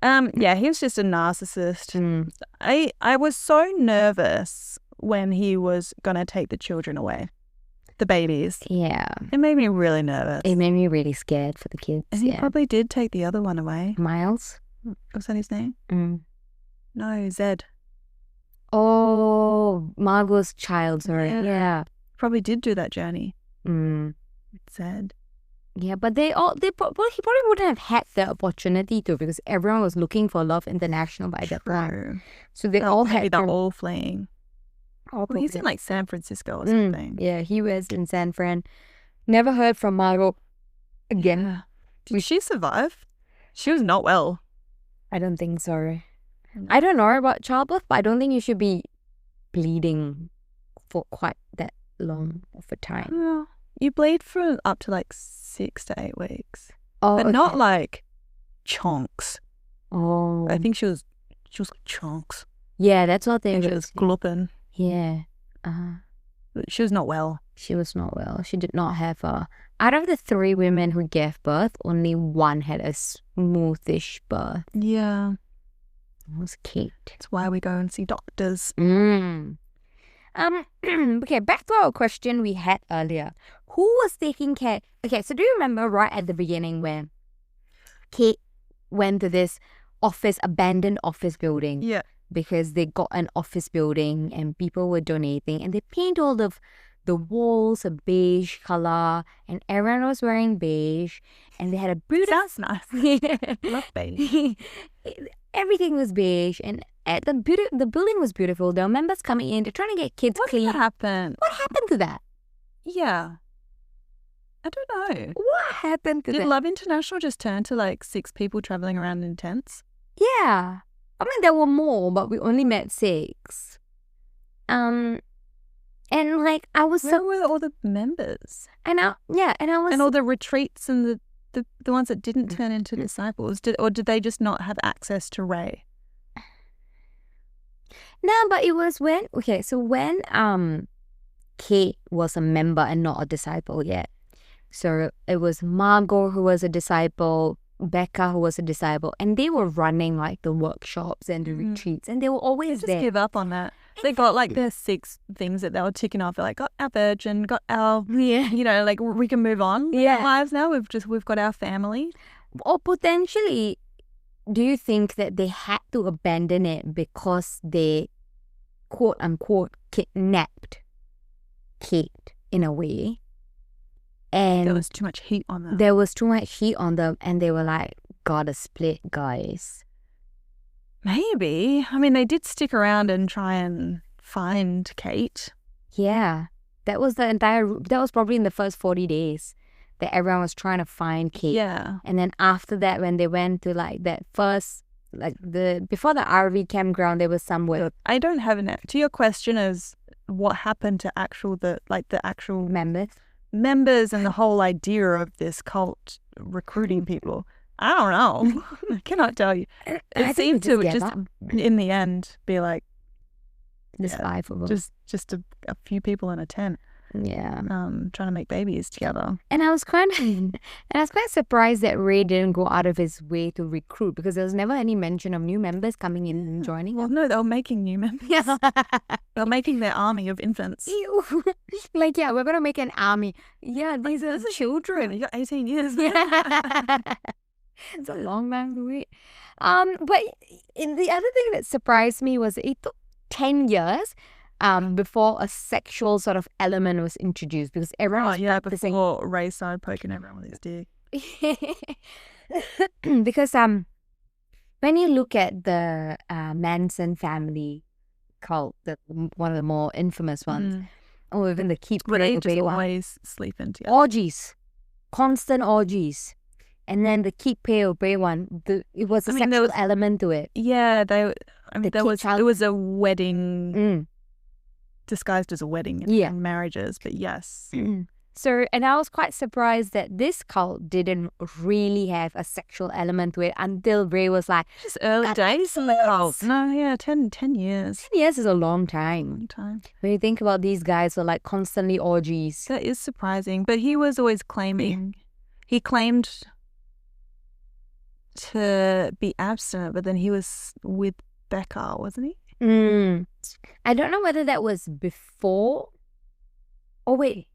Yeah, he was just a narcissist. I was so nervous when he was gonna take the children away. The babies. Yeah. It made me really nervous. It made me really scared for the kids. And he probably did take the other one away. Miles? Was that his name? No, Zed. Oh, Margot's child, sorry. Yeah. Probably did do that journey. With Zed. Yeah, but he probably wouldn't have had the opportunity to because everyone was looking for Love International by that time. So they're all fleeing. He's in like San Francisco or something. Yeah, he was in San Fran. Never heard from Margot again. Yeah. Did she survive? She was not well. I don't think so. I don't know about childbirth, but I don't think you should be bleeding for quite that long of a time. Well, you bleed for up to like 6 to 8 weeks. Oh, but not like chunks. Oh. I think she was chunks. Yeah, that's what they were. She was glupping. Yeah. She was not well. She was not well. She did not have out of the 3 women who gave birth, only one had a smoothish birth. Yeah. It was Kate. That's why we go and see doctors. Okay, back to our question we had earlier. Who was taking care? Okay, so do you remember right at the beginning when Kate went to this abandoned office building? Yeah. Because they got an office building and people were donating and they paint all of the walls a beige color and everyone was wearing beige and they had a beautiful... Sounds nice. Love beige. Everything was beige and the building was beautiful. There were members coming in. They're trying to get kids clean. What happened? What happened to that? Yeah. I don't know. What happened to that? Did Love International just turn to like 6 people traveling around in tents? Yeah. I mean, there were more, but we only met 6. And like I was Where were all the members? And I was and all the retreats and the ones that didn't turn into disciples. Did they just not have access to Ray? No, but it was when Kate was a member and not a disciple yet. So it was Margot who was a disciple, Becca who was a disciple, and they were running like the workshops and the retreats, and they were always Just there. give up on that. They got like their 6 things that they were ticking off. They're like, got our virgin, got our, you know, like we can move on with our lives now. We've got our family. Or potentially, do you think that they had to abandon it because they, quote unquote, kidnapped Kate in a way? And There was too much heat on them. There was too much heat on them, and they were like, gotta split, guys. Maybe. I mean, they did stick around and try and find Kate. Yeah. That was probably in the first 40 days that everyone was trying to find Kate. Yeah. And then after that, when they went to like that first, like before the RV campground, there was somewhere. I don't have an answer to your question as what happened to the actual members and the whole idea of this cult recruiting people. I don't know. I cannot tell you. It seemed to just in the end be like there's 5 of them. Just a few people in a tent. Yeah. Trying to make babies together. And I was quite surprised that Ray didn't go out of his way to recruit, because there was never any mention of new members coming in and joining. Well, no, they were making new members. Yeah. They're making their army of infants. Like, yeah, we're gonna make an army. Yeah, these are children. You got 18 years. It's a long time to wait. But the other thing that surprised me was it took 10 years before a sexual sort of element was introduced, because everyone was practicing. Before Ray started poking everyone with his dick. Because when you look at the Manson family cult, one of the more infamous ones, or even the Keep They just always sleeping together. Orgies, constant orgies. And then the Keep Pay or Pay one, it was a sexual element to it. Yeah, it was a wedding disguised as a wedding and marriages, but yes. So, and I was quite surprised that this cult didn't really have a sexual element to it until Ray was like... Just early days in the cult. No, yeah, 10 years. 10 years is a long time. When you think about these guys were like constantly orgies. That is surprising, but he was always claiming... He claimed to be abstinent, but then he was with Becca, wasn't he? I don't know whether that was before. Oh wait,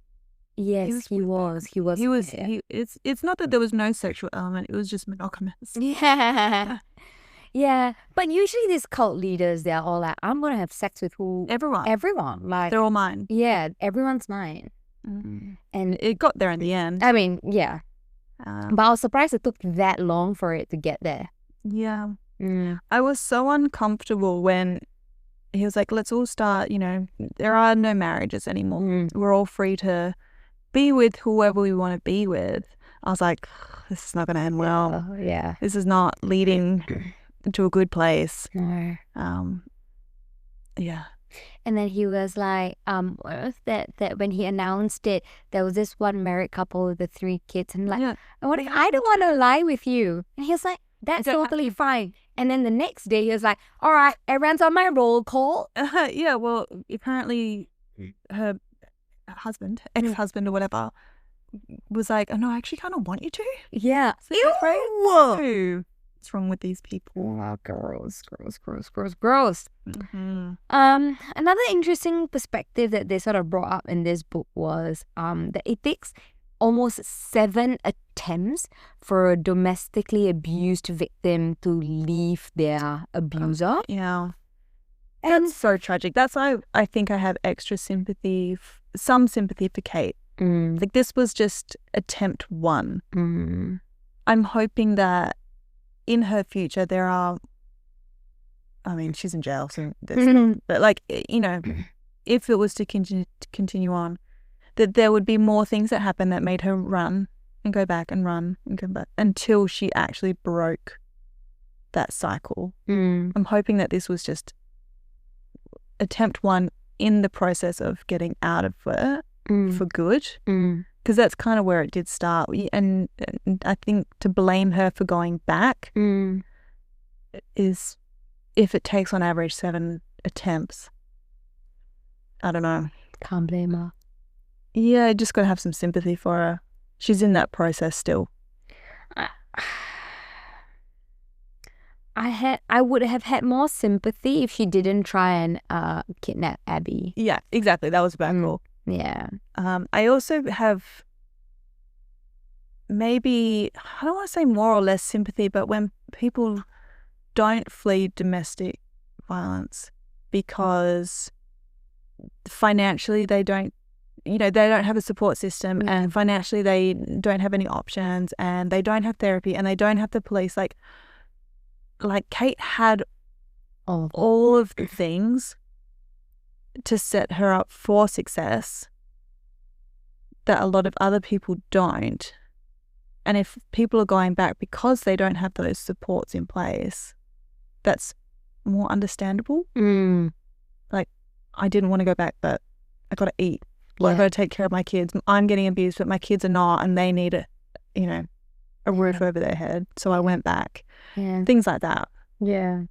yes, he was. It's not that there was no sexual element; it was just monogamous. Yeah, yeah. But usually these cult leaders, they're all like, "I'm gonna have sex with everyone. Like they're all mine. Yeah, everyone's mine." And it got there in the end. I mean, yeah. But I was surprised it took that long for it to get there. Yeah. I was so uncomfortable when he was like, let's all start, there are no marriages anymore. We're all free to be with whoever we want to be with. I was like, this is not going to end well. Yeah. This is not leading to a good place. No. Yeah. And then he was like, that when he announced it, there was this one married couple with the 3 kids, and like, I don't want to lie with you. And he was like, that's totally fine. And then the next day he was like, all right, everyone's on my roll call. Yeah, well, apparently her husband, ex-husband or whatever, was like, oh no, I actually kind of want you to. Yeah. Ew. What's wrong with these people? Oh, gross. Another interesting perspective that they sort of brought up in this book was that it takes almost 7 attempts for a domestically abused victim to leave their abuser. Yeah. And that's so tragic. That's why I think I have extra sympathy, some sympathy for Kate. Like, this was just attempt 1. I'm hoping that in her future, she's in jail, so but like, if it was to continue on, that there would be more things that happened that made her run and go back and run and go back until she actually broke that cycle. I'm hoping that this was just attempt 1 in the process of getting out of it for good. Because that's kind of where it did start. And I think to blame her for going back is, if it takes on average 7 attempts, I don't know. Can't blame her. Yeah, I just got to have some sympathy for her. She's in that process still. I would have had more sympathy if she didn't try and kidnap Abby. Yeah, exactly. That was a bad call. Yeah. I also have maybe, I don't want to say more or less sympathy, but when people don't flee domestic violence because financially they don't have a support system, and financially they don't have any options, and they don't have therapy, and they don't have the police. Like Kate had all of the things to set her up for success that a lot of other people don't. And if people are going back because they don't have those supports in place, that's more understandable. Like, I didn't want to go back, but I got to eat. Like, I got to take care of my kids. I'm getting abused, but my kids are not, and they need a roof over their head. So I went back. Yeah. Things like that. Yeah.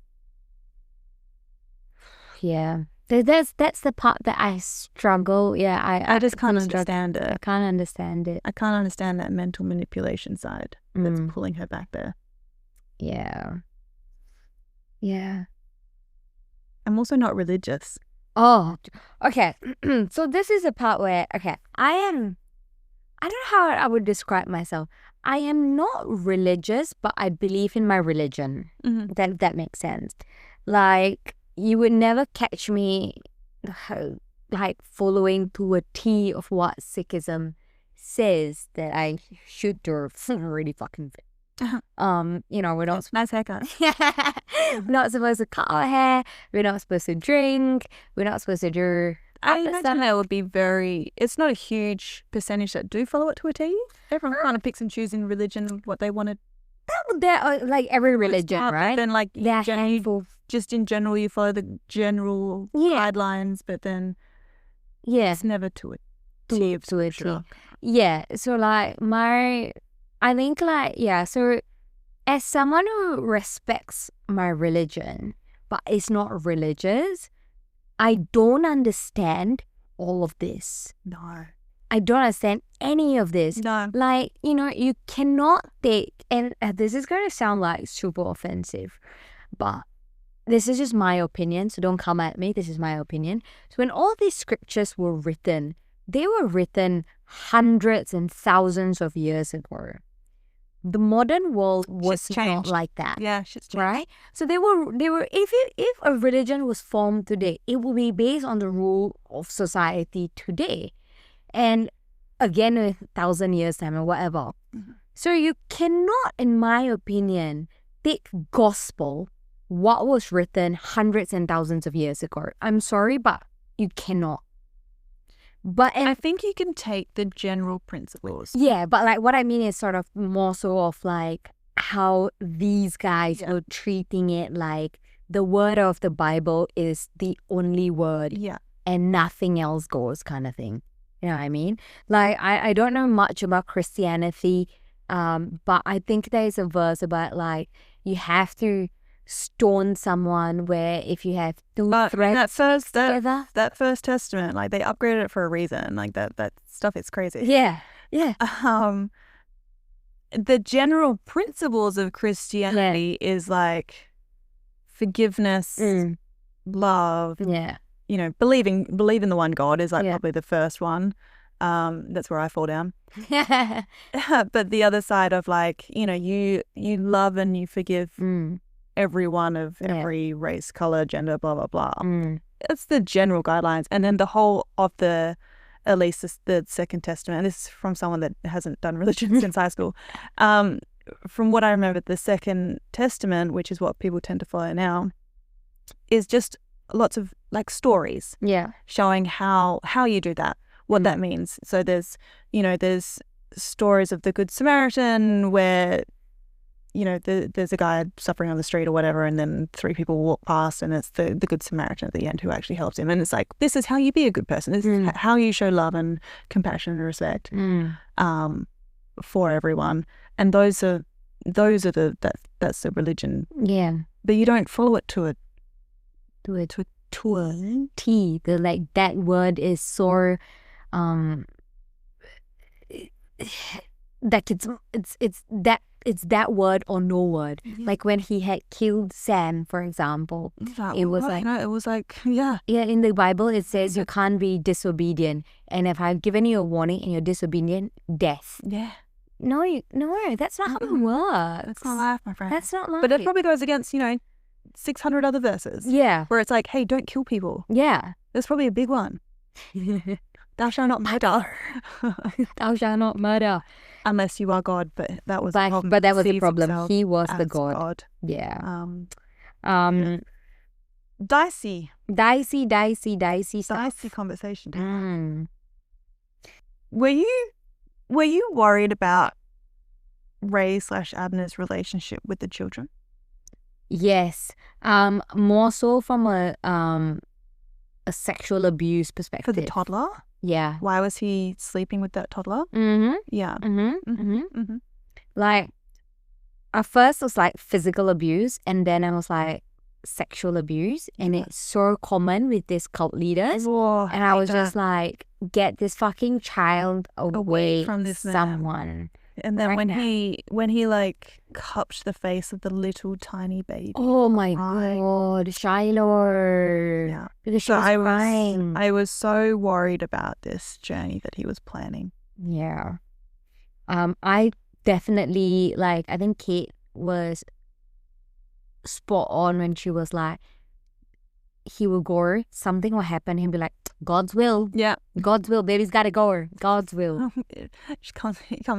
Yeah. That's the part that I struggle. Yeah, I just can't understand it. I can't understand it. I can't understand that mental manipulation side that's pulling her back there. Yeah. Yeah. I'm also not religious. Oh, okay. So this is a part where, okay, I don't know how I would describe myself. I am not religious, but I believe in my religion. That makes sense. Like, you would never catch me like following to a T of what Sikhism says that I should do. Really fucking fit. We're not nice haircut. we're not supposed to cut our hair. We're not supposed to drink. We're not supposed to do. I imagine there would be it's not a huge percentage that do follow it to a T. Everyone kind of picks and chooses in religion what they want to. They're like every religion, right? Then like just in general, you follow the general guidelines, but then it's never to a T. Sure. Yeah. So like I think so as someone who respects my religion, but is not religious, I don't understand all of this. No. I don't understand any of this. No. Like, you cannot take, and this is going to sound like super offensive, but this is just my opinion, so don't come at me. This is my opinion. So when all these scriptures were written, they were written hundreds and thousands of years ago. The modern world was not like that. Yeah, shit's changed. Right? So they were if a religion was formed today, it would be based on the rule of society today. And again, 1,000 years time or whatever. So you cannot, in my opinion, take gospel, what was written hundreds and thousands of years ago. I'm sorry, but you cannot. But I think you can take the general principles. Yeah, but like what I mean is sort of more so of like how these guys are treating it like the word of the Bible is the only word. Yeah. And nothing else goes kind of thing. You know what I mean? Like I don't know much about Christianity, but I think there's a verse about like you have to stone someone where if you have two threads together. That first testament, like they upgraded it for a reason. Like that stuff is crazy. Yeah. The general principles of Christianity is like forgiveness, love. Yeah. Believe in the one God is like probably the first one. That's where I fall down. But the other side of like, you love and you forgive everyone of every race, color, gender, blah, blah, blah. It's the general guidelines. And then the whole of at least the Second Testament, and this is from someone that hasn't done religion since high school. From what I remember, the Second Testament, which is what people tend to follow now, is just lots of like stories showing how you do that, what that means. So there's stories of the Good Samaritan where there's a guy suffering on the street or whatever, and then 3 people walk past, and it's the Good Samaritan at the end who actually helps him. And it's like, this is how you be a good person. This is how you show love and compassion and respect for everyone. And that's the religion. Yeah. But you don't follow it to a T. That word is so That it's that word or no word. Like when he had killed Sam, for example, it was like, it was like, yeah. Yeah, in the Bible it says you can't be disobedient, and if I've given you a warning and you're disobedient, death. Yeah. No, that's not how it works. That's not life, my friend. That's not life. But it probably goes against, 600 other verses. Yeah. Where it's like, hey, don't kill people. Yeah. There's probably a big one. Thou shalt not murder. Thou shalt not murder. Unless you are God, but that was the problem. But that was the problem. He was the God. Yeah. Dicey stuff. Conversation. Mm. Were you worried about Ray/Abner's relationship with the children? Yes. More so from a sexual abuse perspective. For the toddler? Yeah. Why was he sleeping with that toddler? Mm-hmm. Yeah. Mm-hmm. Mm-hmm. Mm-hmm. Like, at first it was like physical abuse, and then it was like sexual abuse, and it's so common with these cult leaders. Oh, and I was just like, get this fucking child away from this someone. Man. And then when he like cupped the face of the little tiny baby. Oh my God, Shiloh. Yeah. Because she was crying. I was so worried about this journey that he was planning. Yeah. I definitely, like, I think Kate was spot on when she was like, he will go, something will happen, he'll be like, God's will. Yeah. God's will. Baby's got to go. God's will. He comes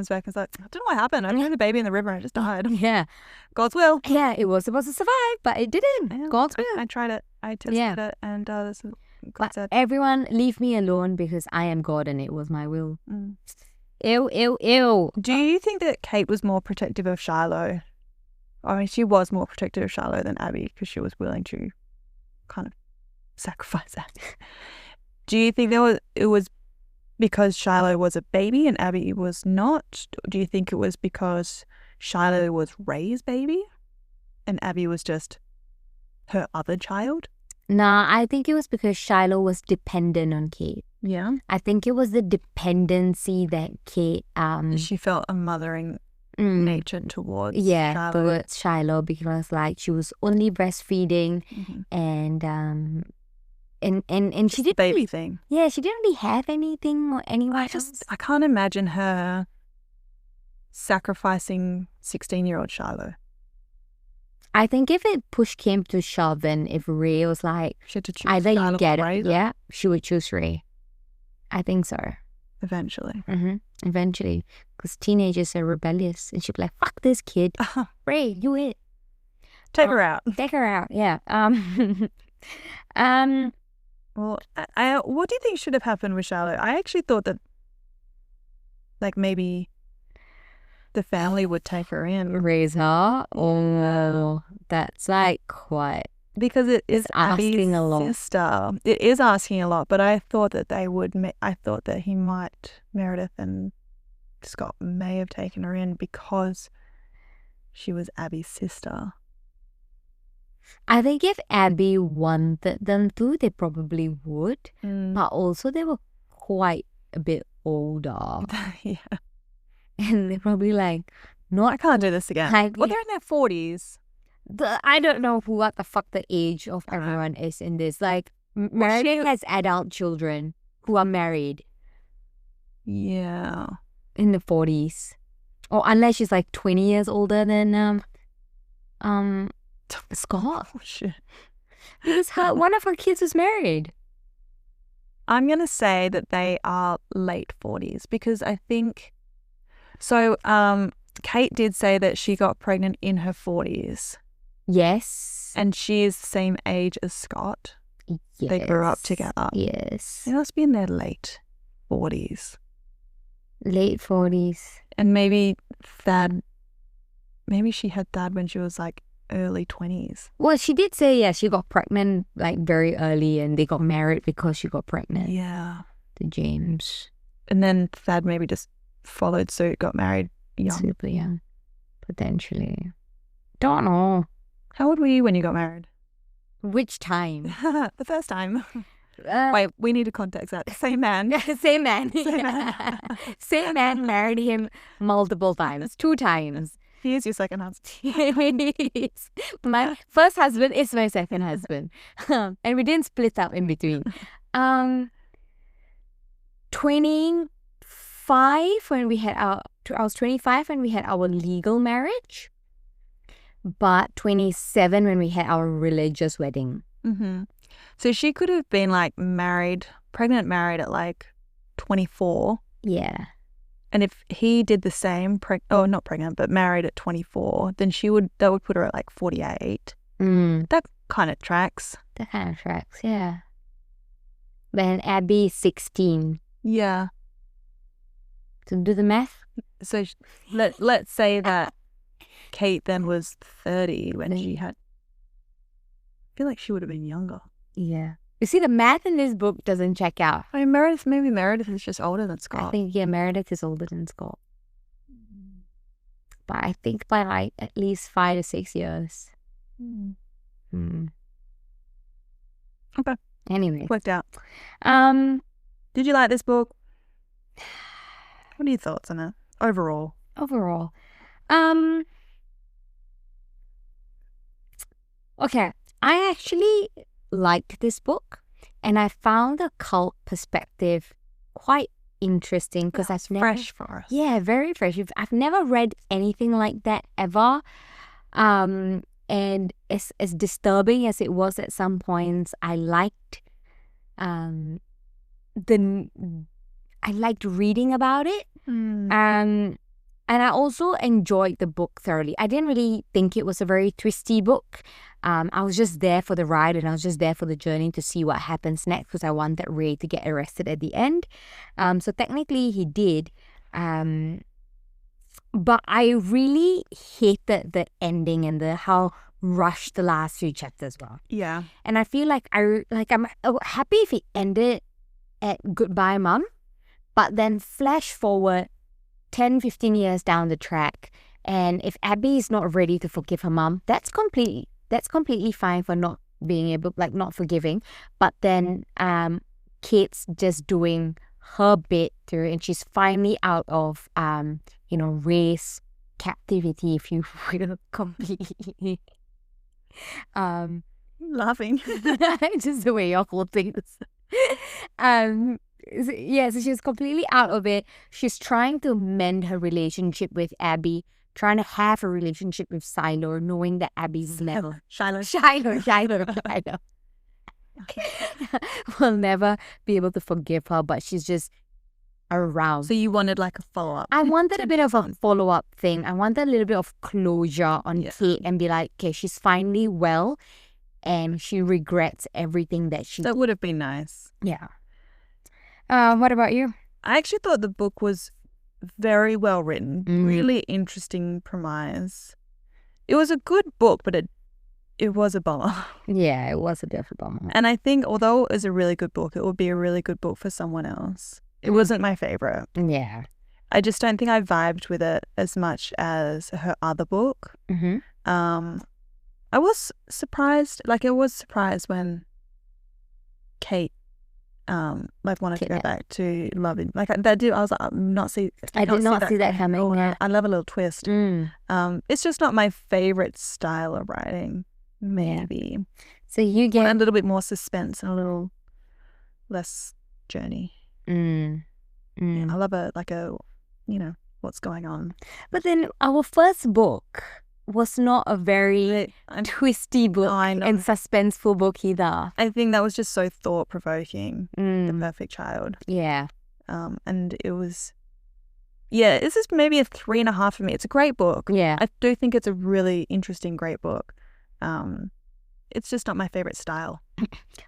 back and is like, I don't know what happened. I threw the baby in the river and it just died. Yeah. God's will. Yeah, it was supposed to survive, but it didn't. Yeah. God's will. I tried it. I tested it, and this is God said. Everyone leave me alone because I am God and it was my will. Mm. Ew. Do you think that Kate was more protective of Shiloh? I mean, she was more protective of Shiloh than Abby because she was willing to kind of sacrifice Abby. Do you think it was because Shiloh was a baby and Abby was not? Do you think it was because Shiloh was Ray's baby and Abby was just her other child? Nah, I think it was because Shiloh was dependent on Kate. Yeah. I think it was the dependency that Kate she felt a mothering nature towards Shiloh. Towards Shiloh, because like she was only breastfeeding and she didn't baby really, thing. Yeah, she didn't really have anything or anyone else. I can't imagine her sacrificing 16-year-old Shiloh. I think if it push came to shove and if Ray was like, she had to choose either Shiloh you get or Ray, it, yeah, she would choose Ray. I think so. Eventually. Eventually. Because teenagers are rebellious and she'd be like, fuck this kid. Ray, you it. Take her out. Take her out, yeah. Well, what do you think should have happened with Charlotte? I actually thought that, like, maybe the family would take her in. Raise her? Oh, that's like quite... Because it is asking a lot. Sister. It is asking a lot, but I thought that they would... I thought that he might... Meredith and Scott may have taken her in because she was Abby's sister. I think if Abby wanted them to, they probably would. But also they were quite a bit older. Yeah. And they're probably like, no, I can't do this again. Like, well, they're in their 40s. I don't know what the fuck the age of everyone is in this. Like, Meredith has adult children who are married. Yeah. In the 40s. Or unless she's like 20 years older than Scott. Oh, shit. Because one of her kids was married. I'm going to say that they are late 40s because I think... So, Kate did say that she got pregnant in her 40s. Yes. And she is the same age as Scott. Yes. They grew up together. Yes. They must be in their late 40s. Late 40s. And maybe she had Thad when she was like early 20s. Well, she did say, yeah, she got pregnant like very early and they got married because she got pregnant. Yeah. To James. And then Thad maybe just followed suit, got married young. Super young. Potentially. Don't know. How old were you when you got married? Which time? The first time. Wait, we need to context that. Same man. Same man. Same man. Same man married him multiple times, 2 times. He is your second husband. My first husband is my second husband. And we didn't split up in between. 25 when we had I was 25 when we had our legal marriage, but 27 when we had our religious wedding. Mm-hmm. So she could have been like pregnant married at like 24. Yeah. And if he did the same, not pregnant, but married at 24, then that would put her at like 48. That kind of tracks. That kind of tracks, yeah. Then Abby is 16. Yeah. So do the math. So let's say that Kate then was 30 when she had. I feel like she would have been younger. Yeah. You see, the math in this book doesn't check out. I mean, Meredith is just older than Scott. I think, Meredith is older than Scott. But I think by like at least 5 to 6 years. Okay. Anyway. Worked out. Did you like this book? What are your thoughts on it overall? Okay. I actually liked this book, and I found the cult perspective quite interesting because I've never, fresh for us. Yeah, very fresh. I've never read anything like that ever. And as disturbing as it was at some points, I liked reading about it. And I also enjoyed the book thoroughly. I didn't really think it was a very twisty book. I was just there for the ride, and I was just there for the journey to see what happens next because I wanted Ray to get arrested at the end. So technically he did. But I really hated the ending and how rushed the last few chapters were. Yeah. And I feel like I'm happy if it ended at Goodbye Mum, but then flash forward 10, 15 years down the track, and if Abby is not ready to forgive her mom, that's completely fine for not being able, not forgiving. But then Kate's just doing her bit through, and she's finally out of Ray's captivity, if you will, completely. Laughing. Just the way you hold things. So she's completely out of it. She's trying to mend her relationship with Abby, trying to have a relationship with Shiloh, knowing that Abby's never... Shiloh. will never be able to forgive her, but she's just around. So you wanted like a follow-up? I wanted a bit of a follow-up thing. I wanted a little bit of closure on Kate and be like, okay, she's finally well and she regrets everything that she... That would have been nice. Yeah. What about you? I actually thought the book was very well written, really interesting premise. It was a good book, but it was a bummer. Yeah, it was a bit of a bummer. And I think although it was a really good book, it would be a really good book for someone else. It wasn't my favorite. Yeah. I just don't think I vibed with it as much as her other book. I was surprised, when Kate wanted to go back to loving, that did. I was like, I did not see that coming. Yeah. I love a little twist. It's just not my favorite style of writing. Maybe. So you get a little bit more suspense and a little less journey. I love what's going on. But then our first book was not a very twisty book and suspenseful book either. I think that was just so thought-provoking. The Perfect Child. Yeah. And it was... Yeah, this is maybe a 3.5 for me. It's a great book. Yeah. I do think it's a really interesting, great book. It's just not my favorite style.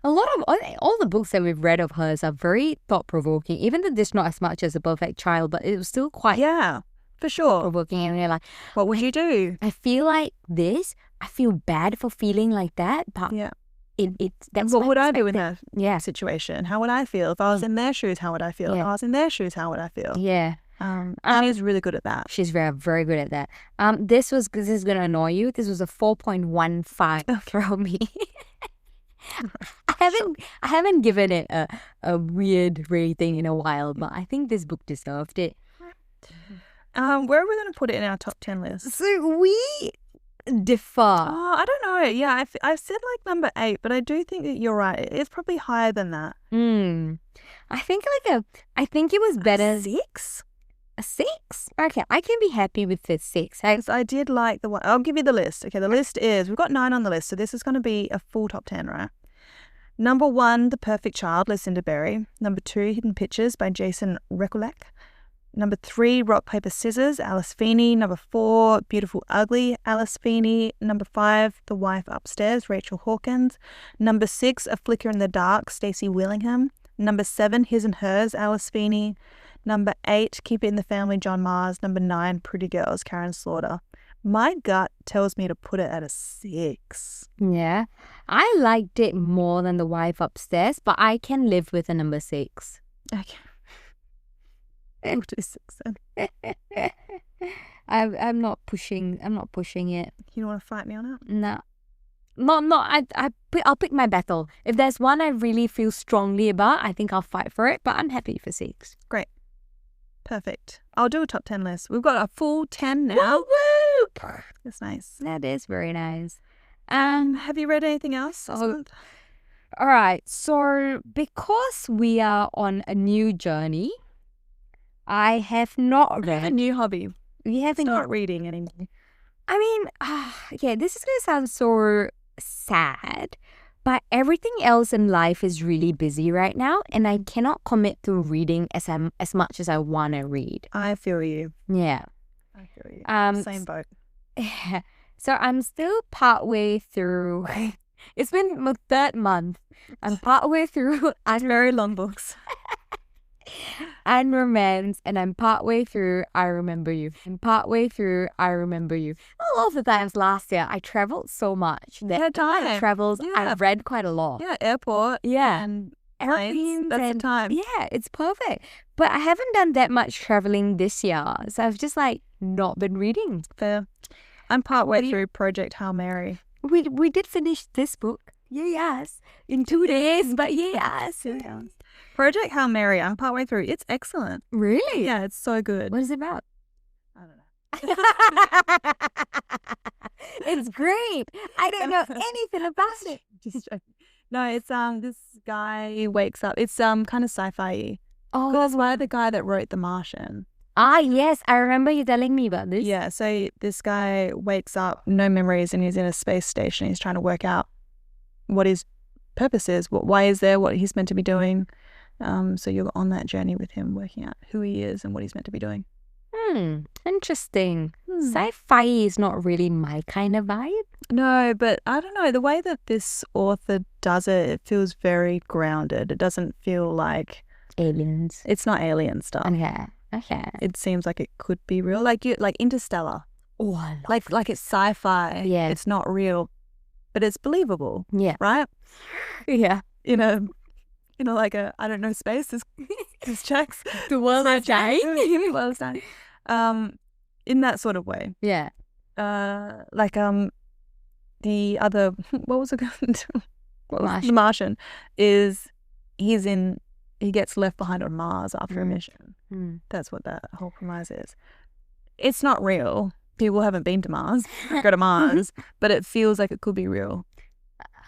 A lot of all the books that we've read of hers are very thought-provoking. Even though there's not as much as A Perfect Child, but it was still quite... Yeah. For sure. Provoking, and you're like, what would you do? I feel like this. I feel bad for feeling like that, but that's what would I do in that situation? How would I feel if I was in their shoes? How would I feel if I was in their shoes? How would I feel? Yeah. She's really good at that. She's very, very good at that. This is going to annoy you. This was a 4.15 from me. I haven't given it a weird rating in a while, but I think this book deserved it. Where are we going to put it in our top 10 list? So we differ. Oh, I don't know. Yeah, I said like number 8, but I do think that you're right. It's probably higher than that. I think I think it was better. 6? A 6? Okay, I can be happy with the 6. I did like the one. I'll give you the list. Okay, the list is, we've got 9 on the list, so this is going to be a full top 10, right? Number 1, The Perfect Child, Lucinda Berry. Number 2, Hidden Pictures by Jason Rekulak. Number 3, Rock, Paper, Scissors, Alice Feeney. Number 4, Beautiful, Ugly, Alice Feeney. Number 5, The Wife Upstairs, Rachel Hawkins. Number 6, A Flicker in the Dark, Stacey Willingham. Number 7, His and Hers, Alice Feeney. Number 8, Keep It in the Family, John Mars. Number 9, Pretty Girls, Karen Slaughter. My gut tells me to put it at a 6. Yeah, I liked it more than The Wife Upstairs, but I can live with a number 6. Okay. We'll do 6 then. I'm not pushing it. You don't want to fight me on it? No. I'll pick my battle. If there's one I really feel strongly about, I think I'll fight for it, but I'm happy for 6. Great. Perfect. I'll do a top 10 list. We've got a full 10 now. Woo! That's nice. That is very nice. Have you read anything else this month? All right. So because we are on a new journey, I have not read a new hobby. We haven't not reading anymore. I mean, this is gonna sound so sad, but everything else in life is really busy right now, and I cannot commit to reading as much as I want to read. I feel you. Yeah. I feel you. Same boat. So I'm still partway through. It's been my 3rd month. I'm partway through very long books. And Romance, and I'm partway through I Remember You. And partway through I Remember You. A lot of the times last year, I traveled so much that I've read quite a lot. Yeah, airport. Yeah. And airplanes. That's the time. Yeah, it's perfect. But I haven't done that much traveling this year. So I've just not been reading. Fair. I'm partway through Project Hail Mary. We did finish this book. Yes. In 2 days, but yes. Project Hail Mary, I'm partway through. It's excellent. Really? Yeah, it's so good. What is it about? I don't know. It's great. I don't know anything about it. Just joking. No, it's this guy wakes up. It's kind of sci-fi-y. Oh, that's why the guy that wrote The Martian. Ah, yes, I remember you telling me about this. Yeah, so this guy wakes up, no memories, and he's in a space station. He's trying to work out what his purpose is, why he's there, what he's meant to be doing. So you're on that journey with him, working out who he is and what he's meant to be doing. Interesting. Sci-fi is not really my kind of vibe. No, but I don't know. The way that this author does it, it feels very grounded. It doesn't feel like aliens. It's not alien stuff. Okay. It seems like it could be real, like Interstellar. Oh, I love like it's sci-fi. Yeah, it's not real, but it's believable. Yeah, right. Yeah, like I don't know, space. There's checks. The world is dying. The world's dying. In that sort of way. Yeah. The other, what was it called? The Martian is he gets left behind on Mars after a mission. That's what that whole premise is. It's not real. People haven't been to Mars, go to Mars, but it feels like it could be real.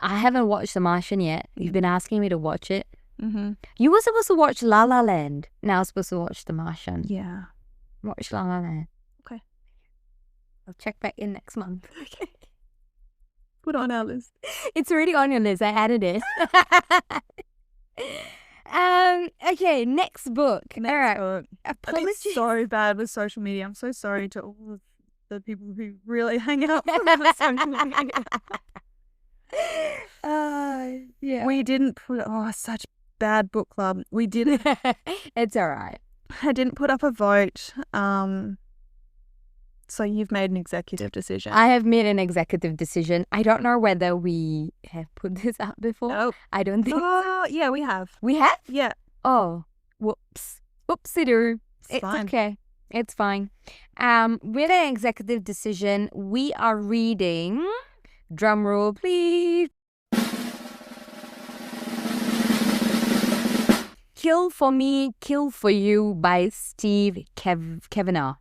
I haven't watched The Martian yet. You've been asking me to watch it. Mm-hmm. You were supposed to watch La La Land. Now I'm supposed to watch The Martian. Yeah. Watch La La Land. Okay. I'll check back in next month. Okay. Put it on our list. It's already on your list. I added it. Okay, next book. All right. Apologies. I'm so bad with social media. I'm so sorry to all of the people who really hang out with social media. Yeah. We didn't put such bad book club. We didn't. It's all right. I didn't put up a vote. So you've made an executive decision. I have made an executive decision. I don't know whether we have put this out before. Nope. I don't think so. Yeah, we have. We have? Yeah. Oh, whoops. Whoopsie-doo. It's fine. Okay. It's fine. With an executive decision, we are reading, drum roll please, Kill for Me, Kill for You by Steve Kavanaugh.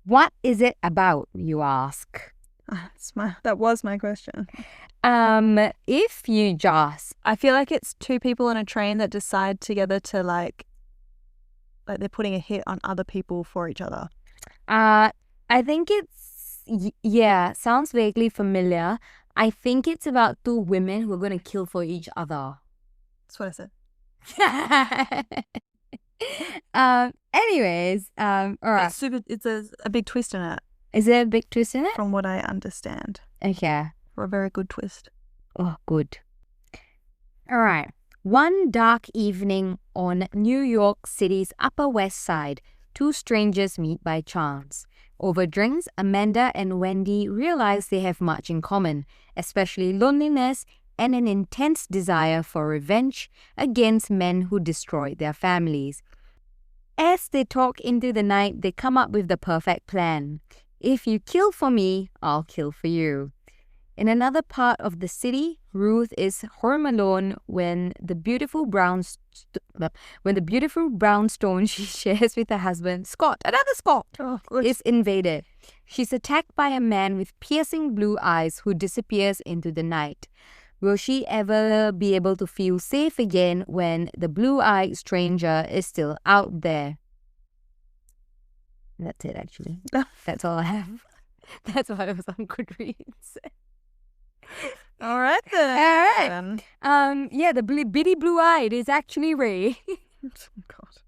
What is it about, you ask? That was my question. If you just... I feel like it's two people on a train that decide together to like they're putting a hit on other people for each other. I think it's... Yeah, sounds vaguely familiar. I think it's about two women who are going to kill for each other. That's what I said. Anyways, all right. It's a big twist in it. Is there a big twist in it? From what I understand. Okay. For a very good twist. Oh, good. All right. One dark evening on New York City's Upper West Side, two strangers meet by chance. Over drinks, Amanda and Wendy realize they have much in common, especially loneliness and an intense desire for revenge against men who destroyed their families. As they talk into the night, they come up with the perfect plan. If you kill for me, I'll kill for you. In another part of the city, Ruth is home alone when the beautiful brownstone she shares with her husband, Scott, is invaded. She's attacked by a man with piercing blue eyes who disappears into the night. Will she ever be able to feel safe again when the blue-eyed stranger is still out there? That's it, actually. That's all I have. That's why I was on Goodreads. All right then. All right. Yeah, the bitty blue-eyed is actually Ray. Oh, God.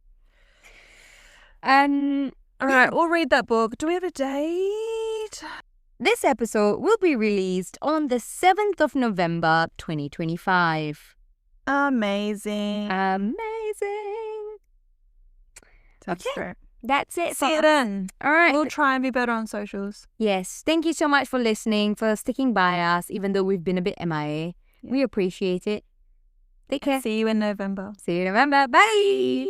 All right, we'll read that book. Do we have a date? This episode will be released on the 7th of November, 2025. Amazing. Okay. Great. That's it. See you then. All right. We'll try and be better on socials. Yes. Thank you so much for listening, for sticking by us, even though we've been a bit MIA. Yeah. We appreciate it. Take care. See you in November. See you in November. Bye.